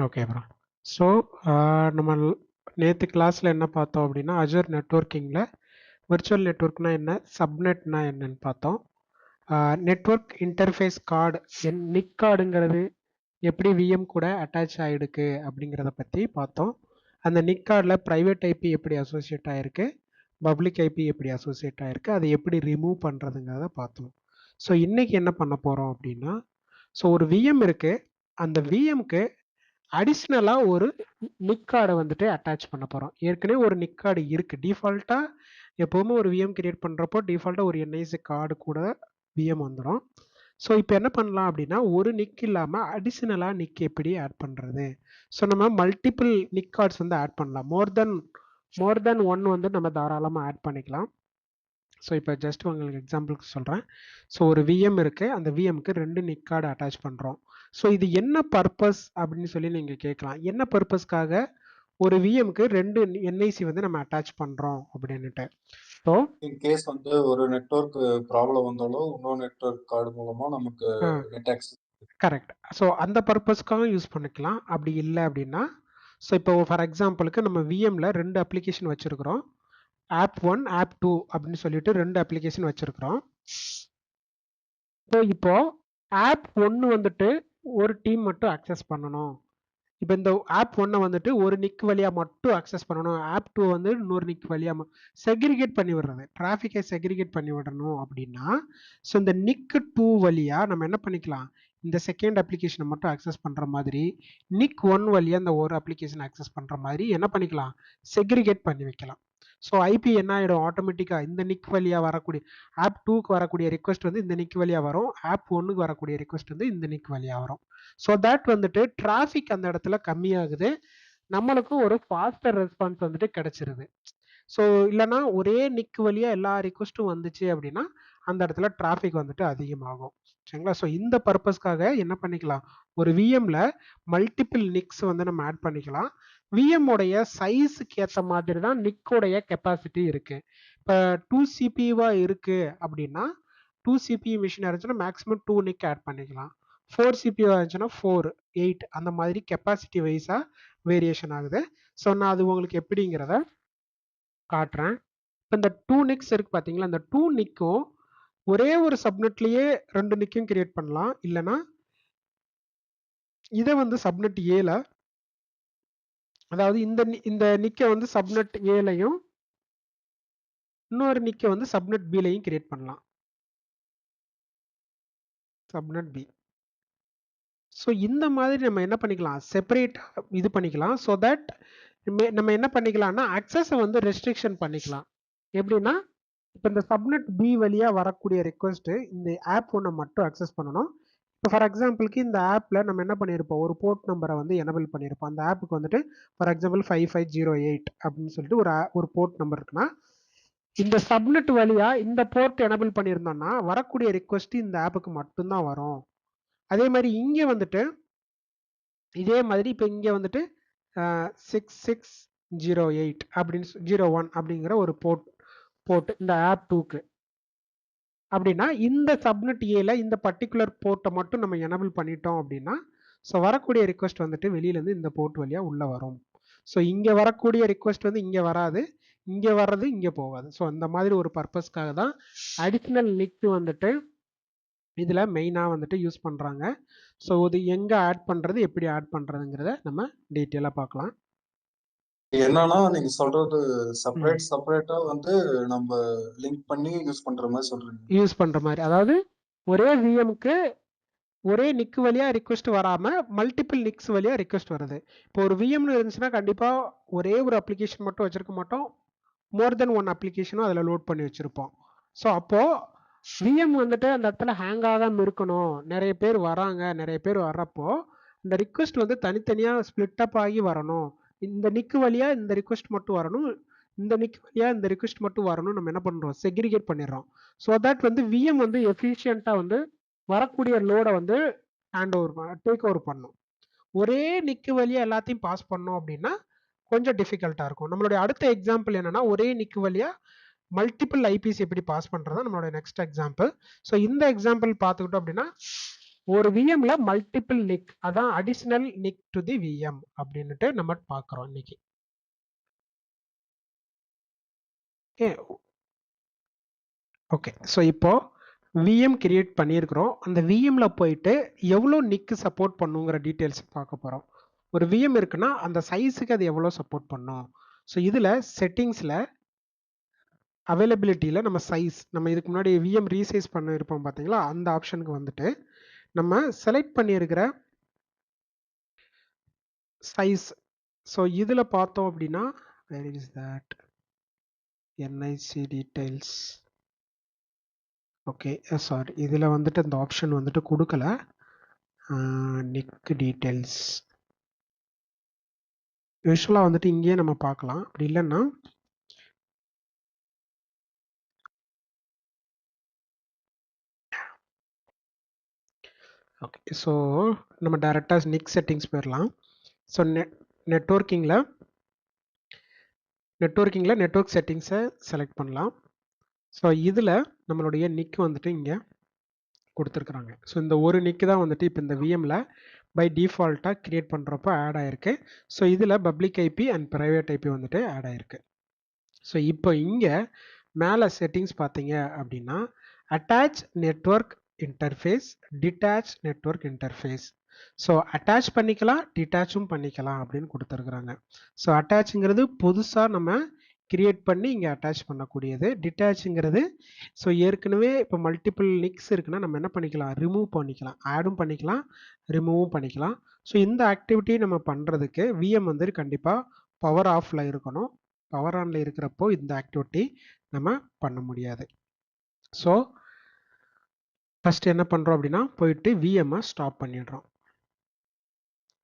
Okay bro. So நம்ம நேற்று கிளாஸில் என்ன பார்த்தோம் அப்படின்னா அஜூர் நெட்வொர்க்கிங்கில் விர்ச்சுவல் நெட்வொர்க்னா என்ன, சப்நெட்னா என்னன்னு பார்த்தோம். நெட்வொர்க் இன்டர்ஃபேஸ் கார்டு நிக் கார்டுங்கிறது எப்படி விஎம் கூட அட்டாச் ஆகிடுக்கு அப்படிங்கிறத பற்றி பார்த்தோம். அந்த நிக் கார்டில் ப்ரைவேட் ஐபி எப்படி அசோசியேட் ஆகிருக்கு, பப்ளிக் ஐபி எப்படி அசோசியேட் ஆகிருக்கு, அதை எப்படி ரிமூவ் பண்ணுறதுங்கிறத பார்த்தோம். ஸோ இன்னைக்கு என்ன பண்ண போகிறோம் அப்படின்னா, ஸோ ஒரு விஎம் இருக்குது, அந்த விஎம்க்கு அடிஷ்னலாக ஒரு நிக் கார்டை வந்துட்டு அட்டாச் பண்ண போகிறோம். ஏற்கனவே ஒரு நிக் கார்டு இருக்குது. டிஃபால்ட்டாக எப்போவுமே ஒரு விஎம் கிரியேட் பண்ணுறப்போ டிஃபால்ட்டாக ஒரு என்ஐசி கார்டு கூட விஎம் வந்துடும். ஸோ இப்போ என்ன பண்ணலாம் அப்படின்னா, ஒரு நிக் இல்லாமல் அடிஷ்னலாக நிக் எப்படி ஆட் பண்ணுறது. ஸோ நம்ம மல்டிபிள் நிக் கார்ட்ஸ் வந்து ஆட் பண்ணலாம். மோர் தென் ஒன் வந்து நம்ம தாராளமாக ஆட் பண்ணிக்கலாம். ஸோ இப்போ ஜஸ்ட் உங்களுக்கு எக்ஸாம்பிளுக்கு சொல்கிறேன். ஸோ ஒரு விஎம் இருக்குது, அந்த விஎம்க்கு 2 நிக் கார்டு அட்டாச் பண்ணுறோம். ஸோ இது என்ன பர்பஸ் அப்படின்னு சொல்லி நீங்கள் கேட்கலாம். என்ன பர்பஸ்க்காக ஒரு விஎம்க்கு 2 என்ஐசி வந்து நம்ம அட்டாச் பண்ணுறோம் அப்படின்னுட்டு. ஸோ இன் கேஸ் வந்து ஒரு நெட்வொர்க் ப்ராப்ளம் வந்தாலும் இன்னொரு நெட்வொர்க் கார்டு மூலமா நமக்கு நெட் ஆக்சஸ். கரெக்ட். ஸோ அந்த பர்பஸ்க்காக யூஸ் பண்ணிக்கலாம். அப்படி இல்லை அப்படின்னா, ஸோ இப்போ ஃபார் எக்ஸாம்பிளுக்கு நம்ம விஎம்ல 2 அப்ளிகேஷன் வச்சுருக்கிறோம். ஆப் 1 ஆப் 2 அப்படின்னு சொல்லிட்டு 2 அப்ளிகேஷன் வச்சுருக்கிறோம். ஸோ இப்போ ஆப் 1 வந்துட்டு ஒரு டீம் மட்டும் அக்சஸ் பண்ணணும். இப்போ இந்த ஆப் 1 வந்துட்டு ஒரு நிக் வழியாக மட்டும் அக்சஸ் பண்ணணும். ஆப் 2 வந்து இன்னொரு நிக் வழியாக செக்ரிகேட் பண்ணி விடுறது, டிராஃபிக்கை செக்ரிகேட் பண்ணி விடணும் அப்படின்னா, ஸோ இந்த நிக் 2 வழியாக நம்ம என்ன பண்ணிக்கலாம், இந்த செகண்ட் அப்ளிகேஷனை மட்டும் அக்சஸ் பண்ணுற மாதிரி, நிக் 1 வழியாக இந்த ஒரு அப்ளிகேஷன் அக்சஸ் பண்ணுற மாதிரி என்ன பண்ணிக்கலாம், செக்ரிகேட் பண்ணி வைக்கலாம். ஸோ ஐபி என்ன ஆகிடும், ஆட்டோமேட்டிக்காக இந்த நிக் வழியாக வரக்கூடிய ஆப் 2க்கு வரக்கூடிய ரிக்வஸ்ட் வந்து இந்த நிக் வழியாக வரும், ஆப் 1க்கு வரக்கூடிய ரிக்வஸ்ட் வந்து இந்த நிக் வழியாக வரும். ஸோ தட் வந்துட்டு டிராஃபிக் அந்த இடத்துல கம்மியாகுது, நம்மளுக்கும் ஒரு ஃபாஸ்டர் ரெஸ்பான்ஸ் வந்துட்டு கிடைச்சிருது. ஸோ இல்லைனா ஒரே நிக் வழியாக எல்லா ரிக்வஸ்ட்டும் வந்துச்சு அப்படின்னா அந்த இடத்துல டிராஃபிக் வந்துட்டு அதிகமாகும். சரிங்களா. ஸோ இந்த பர்பஸ்க்காக என்ன பண்ணிக்கலாம், ஒரு விஎம்ல மல்டிபிள் நிக்ஸ் வந்து நம்ம ஆட் பண்ணிக்கலாம். விஎம் உடைய சைஸுக்கு ஏற்ற மாதிரி தான் நிக்கோடைய கெப்பாசிட்டி இருக்கு. இப்போ 2 சிபியூவா இருக்கு அப்படின்னா 2 சிபியூ மிஷின் இருந்துச்சுன்னா மேக்ஸிமம் 2 நிக் ஆட் பண்ணிக்கலாம். 4 சிபியூ இருந்துச்சுன்னா 4, 8 அந்த மாதிரி கெப்பாசிட்டி வைஸா வேரியேஷன் ஆகுது. ஸோ நான் அது உங்களுக்கு எப்படிங்கிறத காட்டுறேன். இப்போ இந்த 2 நிக்ஸ் இருக்கு பார்த்தீங்களா, இந்த 2 நிக்கும் ஒரே ஒரு சப்நெட்லேயே 2 நிக்கும் கிரியேட் பண்ணலாம். இல்லைனா இதை வந்து சப்நெட் ஏல, அதாவது இந்த நிக்கை வந்து சப்நெட் ஏலையும் இன்னொரு நிக்கை வந்து சப்நெட் பிலையும் கிரியேட் பண்ணலாம். Subnet B. ஸோ இந்த மாதிரி நம்ம என்ன பண்ணிக்கலாம், செப்பரேட் இது பண்ணிக்கலாம். ஸோ தட் நம்ம என்ன பண்ணிக்கலாம்னா அக்சஸை வந்து ரெஸ்ட்ரிக்ஷன் பண்ணிக்கலாம். எப்படின்னா இப்போ இந்த சப்நெட் பி வழியாக வரக்கூடிய ரெக்வஸ்ட்டு இந்த ஆப் ஒன்றை மட்டும் அக்சஸ் பண்ணணும். இப்போ ஃபார் எக்ஸாம்பிளுக்கு இந்த ஆப்பில் நம்ம என்ன பண்ணியிருப்போம், ஒரு போர்ட் நம்பரை வந்து எனபிள் பண்ணியிருப்போம். அந்த ஆப்புக்கு வந்துட்டு ஃபார் எக்ஸாம்பிள் 5508 அப்படின்னு சொல்லிட்டு ஒரு போர்ட் நம்பர் இருக்குன்னா, இந்த சப்நெட் வழியாக இந்த போர்ட் எனபிள் பண்ணியிருந்தோம்னா வரக்கூடிய ரெக்வஸ்ட் இந்த ஆப்புக்கு மட்டும்தான் வரும். அதே மாதிரி இங்கே வந்துட்டு இதே மாதிரி இப்போ இங்கே வந்துட்டு 6608 அப்படின்னு 01 அப்படிங்கிற ஒரு போர்ட் இந்த ஆப் 2க்கு அப்படின்னா இந்த சப்நெட் ஏல இந்த பர்டிகுலர் போர்ட்டை மட்டும் நம்ம எனபிள் பண்ணிட்டோம் அப்படின்னா ஸோ வரக்கூடிய ரிக்வஸ்ட் வந்துட்டு வெளியிலேருந்து இந்த போர்ட் வழியாக உள்ளே வரும். ஸோ இங்கே வரக்கூடிய ரிக்வஸ்ட் வந்து இங்கே வராது, இங்கே வர்றது இங்கே போகாது. ஸோ அந்த மாதிரி ஒரு பர்பஸ்க்காக தான் அடிஷ்னல் நிக் வந்துட்டு இதில் மெயினாக வந்துட்டு யூஸ் பண்ணுறாங்க. ஸோ இது எங்கே ஆட் பண்ணுறது, எப்படி ஆட் பண்ணுறதுங்கிறத நம்ம டீட்டெயிலாக பார்க்கலாம். என்னன்னா நீங்க சொல்றது செப்பரேட்டா வந்து நம்ம லிங்க் பண்ணி யூஸ் பண்ற மாதிரி சொல்றீங்க. யூஸ் பண்ற மாதிரி, அதாவது ஒரே விஎம்க்கு ஒரே நிக் வழியா ரிக்வெஸ்ட் வராம மல்டிபிள் நிக்ஸ் வழியா ரிக்வெஸ்ட் வருது. இப்போ ஒரு விஎம்னு இருந்துச்சுன்னா கண்டிப்பா ஒரே ஒரு அப்ளிகேஷன் மட்டும் வச்சிருக்க மாட்டோம், மோர் தென் ஒன் அப்ளிகேஷனும் அதில் லோட் பண்ணி வச்சிருப்போம். ஸோ அப்போ விஎம் வந்துட்டு அந்த இடத்துல ஹேங் ஆகாமல் இருக்கணும், நிறைய பேர் வராங்க, நிறைய பேர் வர்றப்போ இந்த ரிக்வெஸ்ட் வந்து தனித்தனியாக ஸ்பிளிட் அப் ஆகி வரணும். இந்த நிக் வழியா இந்த ரிக்வெஸ்ட் மட்டும் வரணும், இந்த நிக் வழியா இந்த ரிக்வெஸ்ட் மட்டும் வரணும், நம்ம என்ன பண்றோம், செக்ரிகேட் பண்ணிடுறோம். ஸோ தட் வந்து விஎம் வந்து எஃபிஷியண்டா வந்து வரக்கூடிய லோடை வந்து டேக் ஓவர் பண்ணும். ஒரே நிக்கு வழியா எல்லாத்தையும் பாஸ் பண்ணோம் அப்படின்னா கொஞ்சம் டிஃபிகல்ட்டா இருக்கும். நம்மளுடைய அடுத்த எக்ஸாம்பிள் என்னன்னா ஒரே நிக்கு வழியா மல்டிபிள் ஐபிஸ் எப்படி பாஸ் பண்றதா நம்மளோட நெக்ஸ்ட் எக்ஸாம்பிள். ஸோ இந்த எக்ஸாம்பிள் பார்த்துக்கிட்டோம் அப்படின்னா ஒரு விஎம்ல மல்டிபிள் நிக், அதான் additional NIC to the VM அப்படின்னுட்டு நம்ம பார்க்குறோம் இன்னைக்கு. ஓகே, ஸோ இப்போ விஎம் கிரியேட் பண்ணியிருக்கிறோம். அந்த விஎம்ல போயிட்டு எவ்வளோ நிக்கு சப்போர்ட் பண்ணுங்கிற டீட்டெயில்ஸ் பார்க்க போகிறோம். ஒரு விஎம் இருக்குன்னா அந்த சைஸுக்கு அது எவ்வளோ சப்போர்ட் பண்ணும். ஸோ இதில் செட்டிங்ஸில் அவைலபிலிட்டியில் நம்ம சைஸ், நம்ம இதுக்கு முன்னாடி விஎம் ரீசைஸ் பண்ண இருப்போம் பார்த்தீங்களா, அந்த ஆப்ஷனுக்கு வந்துட்டு நம்ம செலக்ட் பண்ணியிருக்கிற சைஸ். ஸோ இதில் பார்த்தோம் அப்படின்னா where is that NIC details. Okay sorry, இதில் வந்துட்டு இந்த ஆப்ஷன் வந்துட்டு கொடுக்கல. நிக் டீடைல்ஸ் யூஸ்வலாக வந்துட்டு இங்கேயே நம்ம பார்க்கலாம். அப்படி இல்லைன்னா ஓகே, ஸோ நம்ம டைரெக்டாக நிக் செட்டிங்ஸ் போயிடலாம். ஸோ நெட்வொர்க்கிங்கில் நெட்வொர்க் செட்டிங்ஸை செலக்ட் பண்ணலாம். ஸோ இதில் நம்மளுடைய நிக் வந்துட்டு இங்கே கொடுத்துருக்குறாங்க. ஸோ இந்த ஒரு நிக்கு தான் வந்துட்டு இப்போ இந்த விஎம்மில் பை டிஃபால்ட்டாக க்ரியேட் பண்ணுறப்போ ஆட் ஆகிருக்கு. ஸோ இதில் public IP and private IP வந்துட்டு ஆட் ஆகிருக்கு. ஸோ இப்போ இங்கே மேலே செட்டிங்ஸ் பார்த்தீங்க அப்படின்னா attach network interface, detach network interface. So attach பண்ணிக்கலாம், டிட்டாச்சும் பண்ணிக்கலாம் அப்படின்னு கொடுத்துருக்குறாங்க. ஸோ அட்டாச்சுங்கிறது புதுசாக நம்ம கிரியேட் பண்ணி இங்கே அட்டாச் பண்ணக்கூடியது. டிட்டாச்சுங்கிறது ஸோ ஏற்கனவே இப்போ மல்டிபிள் நிக்ஸ் இருக்குன்னா நம்ம என்ன பண்ணிக்கலாம், ரிமூவ் பண்ணிக்கலாம், ஆடும் பண்ணிக்கலாம், ரிமூவும் பண்ணிக்கலாம். ஸோ இந்த ஆக்டிவிட்டி நம்ம பண்ணுறதுக்கு விஎம் வந்து கண்டிப்பாக பவர் ஆஃபில் இருக்கணும். பவர் ஆனில் இருக்கிறப்போ இந்த ஆக்டிவிட்டி நம்ம பண்ண முடியாது. ஸோ ஃபஸ்ட் என்ன பண்ணுறோம் அப்படின்னா போயிட்டு விஎம்ஐ ஸ்டாப் பண்ணிடுறோம்.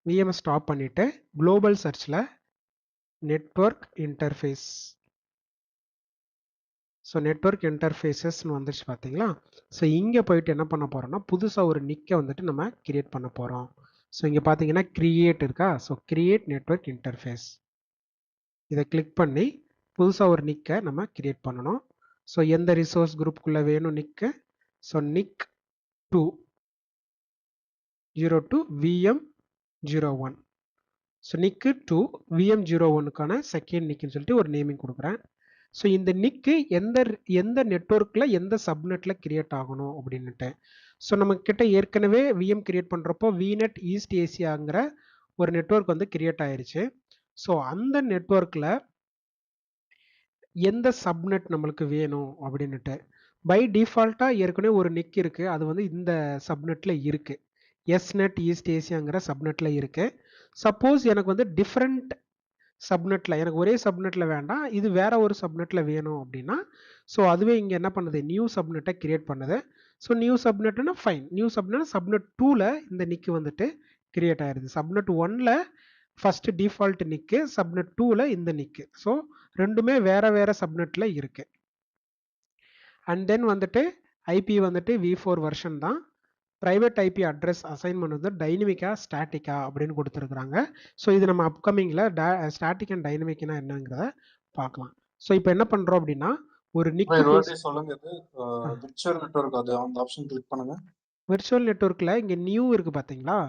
விஎம்ஐ ஸ்டாப் பண்ணிவிட்டு குளோபல் சர்ச்சில் நெட்வொர்க் இன்டர்ஃபேஸ், ஸோ நெட்வொர்க் இன்டர்ஃபேஸஸ்ன்னு வந்துச்சு பார்த்தீங்களா. ஸோ இங்கே போயிட்டு என்ன பண்ண போகிறோம்னா புதுசாக ஒரு நிக்கை வந்துட்டு நம்ம கிரியேட் பண்ண போகிறோம். ஸோ இங்கே பார்த்தீங்கன்னா கிரியேட் இருக்கா, ஸோ கிரியேட் நெட்வொர்க் இன்டர்ஃபேஸ் இதை கிளிக் பண்ணி புதுசாக ஒரு நிக்கை நம்ம கிரியேட் பண்ணணும். ஸோ எந்த ரிசோர்ஸ் குரூப்புக்குள்ளே வேணும் நிக்கு, ஸோ நிக் 2 02 VM01. ஸோ நிக்கு 2 VM01க்கான செகண்ட் நிக்குன்னு சொல்லிட்டு ஒரு நேமிங் கொடுக்குறேன். ஸோ இந்த நிக்கு எந்த நெட்வொர்க்கில் எந்த சப்நெட்டில் கிரியேட் ஆகணும் அப்படின்னுட்டு. ஸோ நம்ம கிட்ட ஏற்கனவே விஎம் கிரியேட் பண்ணுறப்போ விநெட் ஈஸ்ட் ஏசியாங்கிற ஒரு நெட்வொர்க் வந்து கிரியேட் ஆயிருச்சு. ஸோ அந்த நெட்வொர்க்கில் எந்த சப்நெட் நம்மளுக்கு வேணும் அப்படின்னுட்டு பை டிஃபால்ட்டாக ஏற்கனவே ஒரு நிக் இருக்குது, அது வந்து இந்த சப்நெட்டில் இருக்குது, எஸ்நெட் ஈஸ்ட் ஏசியாங்கிற சப்நெட்டில் இருக்குது. சப்போஸ் எனக்கு வந்து டிஃப்ரெண்ட் சப்நெட்டில், எனக்கு ஒரே சப்நெட்டில் வேண்டாம், இது வேற ஒரு சப்நெட்டில் வேணும் அப்படின்னா ஸோ அதுவே இங்கே என்ன பண்ணுது, நியூ சப்நெட்டை கிரியேட் பண்ணுது. ஸோ நியூ சப்நெட்னா ஃபைன், நியூ சப்நெட் சப்நெட் 2ல் இந்த நிக்கு வந்துட்டு கிரியேட் ஆயிடுது. சப்நெட் 1ல் ஃபர்ஸ்ட் டிஃபால்ட் நிக்கு, சப்நெட் 2ல் இந்த நிக்கு. ஸோ ரெண்டுமே வேற வேற சப்நெட்டில் இருக்கு. அண்ட் தென் வந்துட்டு ஐபி வந்துட்டு V4 வெர்ஷன் தான். ப்ரைவேட் ஐபி அட்ரஸ் அசைன்மெண்ட் வந்து டைனமிக்கா ஸ்டாட்டிக்கா அப்படின்னு கொடுத்துருக்குறாங்க. ஸோ இது நம்ம அப்கமிங்கில் ஸ்டாட்டிக் அண்ட் டைனமிக்னா என்னங்கிறத பார்க்கலாம். ஸோ இப்போ என்ன பண்ணுறோம் அப்படின்னா ஒரு நிக்கு சொல்லுங்க, இது விர்ச்சுவல் நெட்வொர்க், அது அந்த ஆப்ஷன் கிளிக் பண்ணுங்க. விர்ச்சுவல் நெட்வொர்க்கில் இங்கே நியூ இருக்குது பார்த்தீங்களா,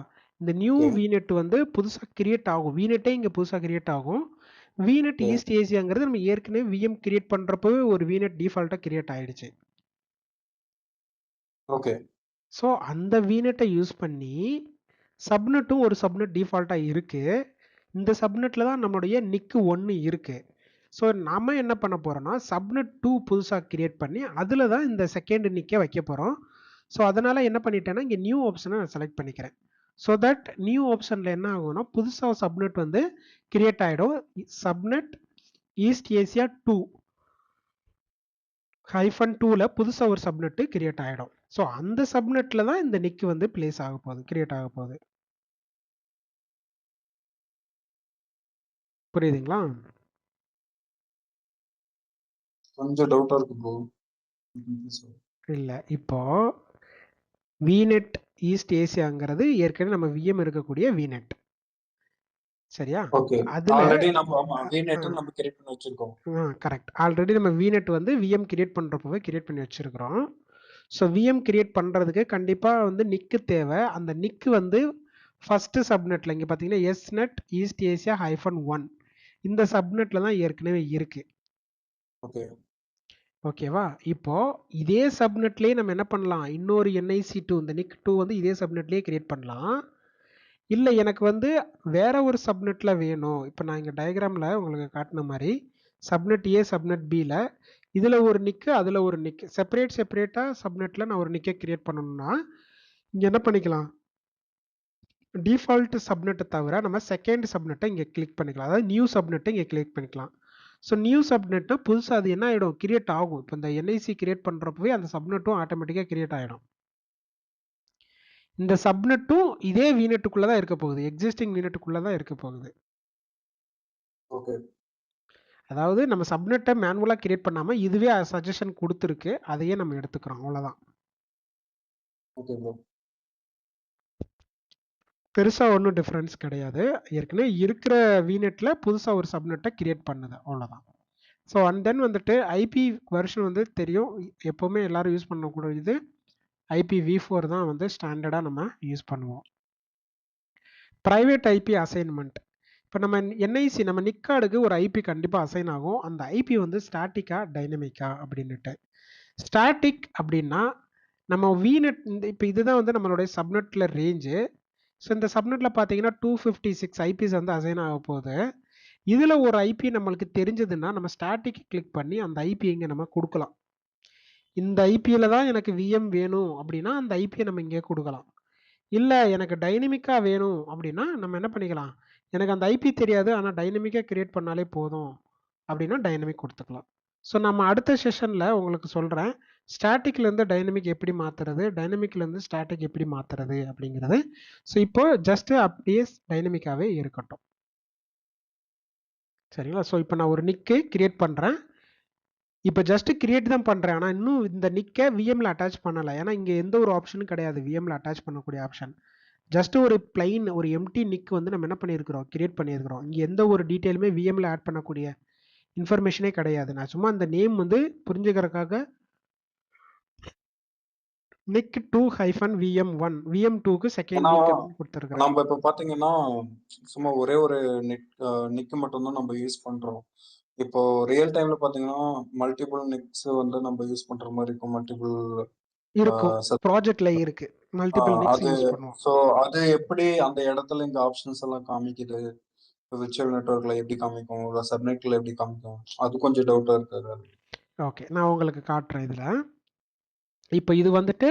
இந்த நியூ விநெட் வந்து புதுசாக கிரியேட் ஆகும். விநெட்டே இங்கே புதுசாக கிரியேட் ஆகும். விநெட் ஈஸ்ட் ஏசியாங்கிறது நம்ம ஏற்கனவே விஎம் கிரியேட் பண்ணுறப்பவே ஒரு விநெட் டிஃபால்ட்டாக கிரியேட் ஆயிடுச்சு. ஓகே, ஸோ அந்த விநெட்டை யூஸ் பண்ணி சப்நெட்டும் ஒரு சப்நெட் டிஃபால்ட்டாக இருக்குது. இந்த சப்நெட்டில் தான் நம்மளுடைய நிக்கு 1 இருக்குது. ஸோ நம்ம என்ன பண்ண போகிறோம்னா சப்நெட் 2 புதுசாக கிரியேட் பண்ணி அதில் தான் இந்த செகண்ட் நிக்கை வைக்க போகிறோம். ஸோ அதனால் என்ன பண்ணிட்டேன்னா இங்கே நியூ ஆப்ஷனை நான் செலக்ட் பண்ணிக்கிறேன். ஸோ தட் நியூ ஆப்ஷனில் என்ன ஆகும்னா புதுசாக சப்நெட் வந்து கிரியேட் ஆகிடும். சப்நெட் ஈஸ்ட் ஏசியா 2 -2ல் புதுசாக ஒரு சப்நெட்டு கிரியேட் ஆகிடும். ஸோ அந்த சப்நெட்டில் தான் இந்த நிக்கு வந்து பிளேஸ் ஆக போகுது, கிரியேட் ஆக போகுது. புரியுதுங்களா? கொஞ்சம் டவுட்டா இருக்கு ப்ரோ. இல்லை, இப்போ விநெட் ஈஸ்ட் ஏசியாங்கிறது ஏற்கனவே நம்ம விஎம் இருக்கக்கூடிய விநெட், சரியா? ஓகே, அதுல ஆல்ரெடி நம்ம விநெட் நம்ம கிரியேட் பண்ணி வச்சிருக்கோம். கரெக்ட், ஆல்ரெடி நம்ம விநெட் வந்து விஎம் கிரியேட் பண்றப்பவே கிரியேட் பண்ணி வச்சிருக்கிறோம். ஸோ விஎம் கிரியேட் பண்ணுறதுக்கு கண்டிப்பாக வந்து நிக்கு தேவை. அந்த நிக்கு வந்து ஃபஸ்ட்டு சப்நெட்டில் இங்கே பார்த்தீங்கன்னா எஸ்நெட் ஈஸ்ட் ஏசியா -1 இந்த சப்நெட்டில் தான் ஏற்கனவே இருக்குது. ஓகே ஓகேவா? இப்போ இதே சப்நெட்லேயே நம்ம என்ன பண்ணலாம், இன்னொரு NIC2 இந்த NIC2 வந்து இதே சப்நெட்லேயே கிரியேட் பண்ணலாம். இல்லை எனக்கு வந்து வேற ஒரு சப்நெட்டில் வேணும். இப்போ நான் இங்கே டயக்ராமில் உங்களுக்கு காட்டின மாதிரி சப்நெட் ஏ சப்நெட் பியில் இதில் ஒரு நிக்கு அதில் ஒரு நிக்கு செப்பரேட்டாக சப்நெட்டில் நான் ஒரு நிக்கை கிரியேட் பண்ணணும்னா இங்கே என்ன பண்ணிக்கலாம், டிஃபால்ட் சப்நெட்டை தவிர நம்ம செகண்ட் சப்நெட்டை இங்கே கிளிக் பண்ணிக்கலாம். அதாவது நியூ சப்நெட்டை இங்கே கிளிக் பண்ணிக்கலாம். ஸோ நியூ சப்நெட்னா புதுசாக அது என்ன ஆகிடும், கிரியேட் ஆகும். இப்போ இந்த NIC கிரியேட் பண்ணுறப்பவே அந்த சப்நெட்டும் ஆட்டோமேட்டிக்காக கிரியேட் ஆகிடும். இந்த சப்நெட்டும் இதே வீநெட்டுக்குள்ளே தான் இருக்க போகுது, எக்ஸிஸ்டிங் வீநெட்டுக்குள்ளே தான் இருக்க போகுது. ஓகே அதாவது நம்ம சப்நெட்டை மேனுவலாக கிரியேட் பண்ணாமல் இதுவே சஜஷன் கொடுத்துருக்கு, அதையே நம்ம எடுத்துக்கிறோம், அவ்வளோதான். Okay bro. பெருசாக ஒன்றும் டிஃப்ரென்ஸ் கிடையாது. ஏற்கனவே இருக்கிற வீநெட்டில் புதுசாக ஒரு சப்நெட்டை கிரியேட் பண்ணுது, அவ்வளோதான். ஸோ அண்ட் தென் வந்துட்டு ஐபி வெர்ஷன் வந்து தெரியும், எப்போவுமே எல்லாரும் யூஸ் பண்ணக்கூடியது IPv4 தான் வந்து ஸ்டாண்டர்டாக நம்ம யூஸ் பண்ணுவோம். Private IP assignment. இப்போ நம்ம NIC நம்ம நிக்கார்டுக்கு ஒரு ஐபி கண்டிப்பாக அசைன் ஆகும். அந்த ஐபி வந்து ஸ்டாட்டிக்கா டைனமிக்கா அப்படின்னுட்டு. ஸ்டாட்டிக் அப்படின்னா நம்ம வீநெட் இப்போ இதுதான் வந்து நம்மளுடைய சப்நெட்டில் ரேஞ்சு. ஸோ இந்த சப்நெட்டில் பார்த்தீங்கன்னா 256 ஐபிஸ் வந்து அசைன் ஆக போகுது. இதில் ஒரு ஐபி நம்மளுக்கு தெரிஞ்சதுன்னா நம்ம ஸ்டாட்டிக் கிளிக் பண்ணி அந்த ஐபி இங்கே நம்ம கொடுக்கலாம். இந்த ஐபியில் தான் எனக்கு விஎம் வேணும் அப்படின்னா அந்த ஐபியை நம்ம இங்கே கொடுக்கலாம். இல்லை எனக்கு டைனமிக்காக வேணும் அப்படின்னா நம்ம என்ன பண்ணிக்கலாம், எனக்கு அந்த ஐபி தெரியாது ஆனால் டைனமிக்காக கிரியேட் பண்ணாலே போதும் அப்படின்னா டைனமிக் கொடுத்துக்கலாம். ஸோ நம்ம அடுத்த செஷனில் உங்களுக்கு சொல்கிறேன் ஸ்டாட்டிக்லேருந்து டைனமிக் எப்படி மாற்றுறது, டைனமிக்லேருந்து ஸ்டாட்டிக் எப்படி மாற்றுறது அப்படிங்கிறது. ஸோ இப்போ ஜஸ்ட்டு அப்படியே டைனமிக்காகவே இருக்கட்டும், சரிங்களா? ஸோ இப்போ நான் ஒரு நிக்கு கிரியேட் பண்ணுறேன். இப்போ ஜஸ்ட் கிரியேட் தான் பண்ணுறேன், ஆனால் இன்னும் இந்த நிக்கை விஎம்ல அட்டாச் பண்ணலை. ஏன்னா இங்கே எந்த ஒரு ஆப்ஷனும் கிடையாது விஎம்ல அட்டாச் பண்ணக்கூடிய ஆப்ஷன். ஜஸ்ட் ஒரு பிளைன் ஒரு எம்டி நிக் வந்து நம்ம என்ன பண்ணியிருக்கிறோம், கிரியேட் பண்ணியிருக்கிறோம். இங்கே எந்த ஒரு டீட்டெயிலுமே விஎம்ல ஆட் பண்ணக்கூடிய இன்ஃபர்மேஷனே கிடையாது. நான் சும்மா அந்த நேம் வந்து புரிஞ்சுக்கிறதுக்காக NIC2-VM1 VM2க்கு செகண்ட் ஏன்னா நிக் அப்படின்னு கொடுத்துருக்குறேன். நம்ம இப்ப பாத்தீங்கன்னா சும்மா ஒரே ஒரு நிக் மட்டும் தான் நம்ம யூஸ் பண்றோம். இப்போ ரியல் டைம்ல பாத்தீங்கன்னா மல்டிபிள் நிக்ஸ் வந்து நம்ம யூஸ் பண்ற மாதிரி இருக்கும். மல்டிபிள் இருக்கும், ப்ராஜெக்ட்ல இருக்கு, மல்டிபிள் நிக்ஸ் அது யூஸ் பண்ணுவோம். ஸோ அது எப்படி அந்த இடத்துல இந்த ஆப்ஷன்ஸ் எல்லாம் காமிக்குது, விர்ச்சுவல் நெட்வொர்க்ல எப்படி காமிக்கும், இல்லை சப்நெட்ல எப்படி காமிக்கும், அது கொஞ்சம் டவுட்டா இருக்காது. ஓகே, நான் உங்களுக்கு காட்டுறேன். இதில் இப்போ இது வந்துட்டு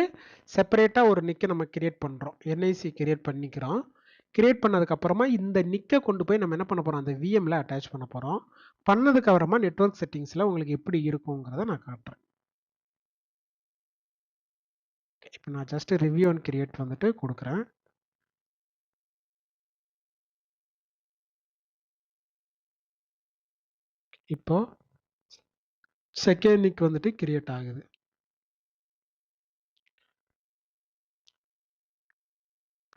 செப்பரேட்டாக ஒரு நிக்கை நம்ம கிரியேட் பண்ணுறோம், NIC கிரியேட் பண்ணிக்கிறோம். கிரியேட் பண்ணதுக்கப்புறமா இந்த நிக்கை கொண்டு போய் நம்ம என்ன பண்ண போகிறோம், அந்த விஎம்ல அட்டாச் பண்ண போகிறோம். பண்ணதுக்கு அப்புறமா நெட்வொர்க் செட்டிங்ஸில் உங்களுக்கு எப்படி இருக்குங்கிறத நான் காட்டுறேன். இப்போ நான் ஜஸ்ட் ரிவ்யூ அண்ட் கிரியேட் வந்துட்டு கொடுக்குறேன். இப்போ செகண்ட் நிக் வந்துட்டு கிரியேட் ஆகுது.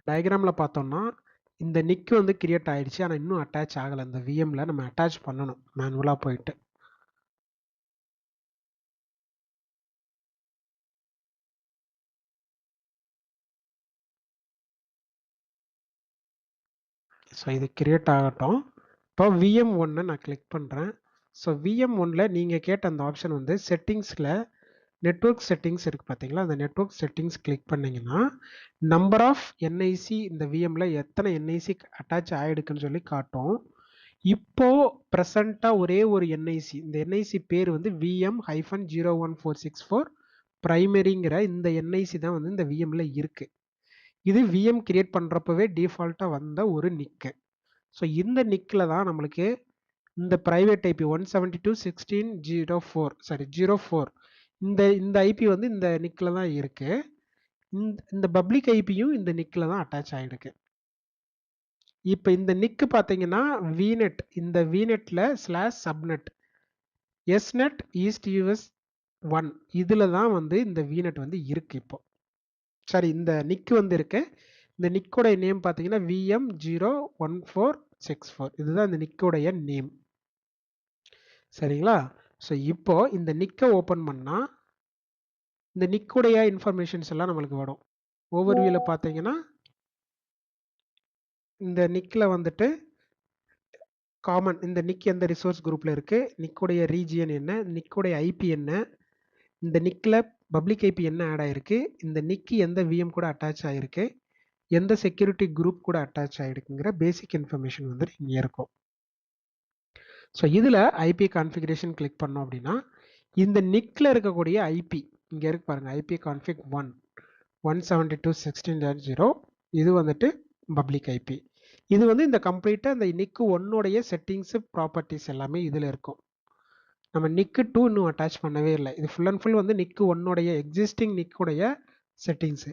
டயக்ராமில் பார்த்தோம்னா இந்த நிக் வந்து கிரியேட் ஆயிடுச்சு, ஆனால் இன்னும் அட்டாச் ஆகலை. இந்த விஎம்ல நம்ம அட்டாச் பண்ணணும் மேனுவலாக போயிட்டு. ஸோ இது கிரியேட் ஆகட்டும். இப்போ VM1 நான் கிளிக் பண்ணுறேன். ஸோ VM1ல நீங்கள் கேட்ட அந்த ஆப்ஷன் வந்து செட்டிங்ஸில் நெட்வொர்க் செட்டிங்ஸ் இருக்குது பார்த்தீங்களா, அந்த நெட்வொர்க் செட்டிங்ஸ் கிளிக் பண்ணிங்கன்னா நம்பர் ஆஃப் NIC இந்த விஎம்ல எத்தனை NIC அட்டாச் ஆகிடுக்குன்னு சொல்லி காட்டும். இப்போது ப்ரெசண்ட்டாக ஒரே ஒரு NIC, இந்த NIC பேர் வந்து VM-01464 ப்ரைமரிங்கிற இந்த NIC தான் வந்து இந்த விஎம்ல இருக்குது. இது விஎம் கிரியேட் பண்ணுறப்பவே டிஃபால்ட்டாக வந்த ஒரு நிக்கு. ஸோ இந்த நிக்கில் தான் நம்மளுக்கு இந்த ப்ரைவேட் ஐபி 172.16.04 இந்த ஐபி வந்து இந்த நிக்கில் தான் இருக்குது. இந்த பப்ளிக் ஐபியும் இந்த நிக்கில் தான் அட்டாச் ஆகிருக்கு. இப்போ இந்த நிக்கு பார்த்தீங்கன்னா விநெட், இந்த விநெட்டில் /சப்நெட் எஸ்நெட் ஈஸ்ட் US1 இதில் தான் வந்து இந்த விநெட் வந்து இருக்குது. இப்போ சரி, இந்த நிக்கு வந்து இருக்கு. இந்த நிக்கோடைய நேம் பார்த்தீங்கன்னா VM-01464 இதுதான் இந்த நிக்கோடைய நேம், சரிங்களா? ஸோ இப்போ இந்த நிக்கை ஓப்பன் பண்ணால் இந்த நிக்குடைய இன்ஃபர்மேஷன்ஸ் எல்லாம் நம்மளுக்கு வரும். ஓவர்வியூல பார்த்தீங்கன்னா இந்த நிக்ல வந்துட்டு காமன் இந்த நிக் எந்த ரிசோர்ஸ் குரூப்ல இருக்கு, நிக்குடைய ரீஜியன் என்ன, நிக்குடைய ஐபி என்ன, இந்த நிக்ல பப்ளிக் ஐபி என்ன ஆட் ஆயிருக்கு, இந்த நிக் எந்த விஎம் கூட அட்டாச் ஆயிருக்கு, எந்த செக்யூரிட்டி குரூப் கூட அட்டாச் ஆயிருக்குங்கிற பேசிக் இன்ஃபர்மேஷன் வந்து இங்க இருக்கும். ஸோ இதில் ஐபி கான்ஃபிகரேஷன் கிளிக் பண்ணோம் அப்படின்னா இந்த நிக்ல இருக்கக்கூடிய ஐபி இங்க இருக்கு பாருங்க, ஐபி கான்ஃபிக் 1.172.16.0 இது வந்துட்டு பப்ளிக் ஐபி. இது வந்து இந்த கம்ப்ளீட்டா இந்த நிக்கு ஒன்னுடைய செட்டிங்ஸ் ப்ராப்பர்ட்டிஸ் எல்லாமே இதுல இருக்கும். நம்ம நிக்கு 2 இன்னும் அட்டாச் பண்ணவே இல்லை. இது ஃபுல் அண்ட் ஃபுல் வந்து நிக்கு ஒன்னுடைய எக்ஸிஸ்டிங் நிக்குடைய செட்டிங்ஸ்.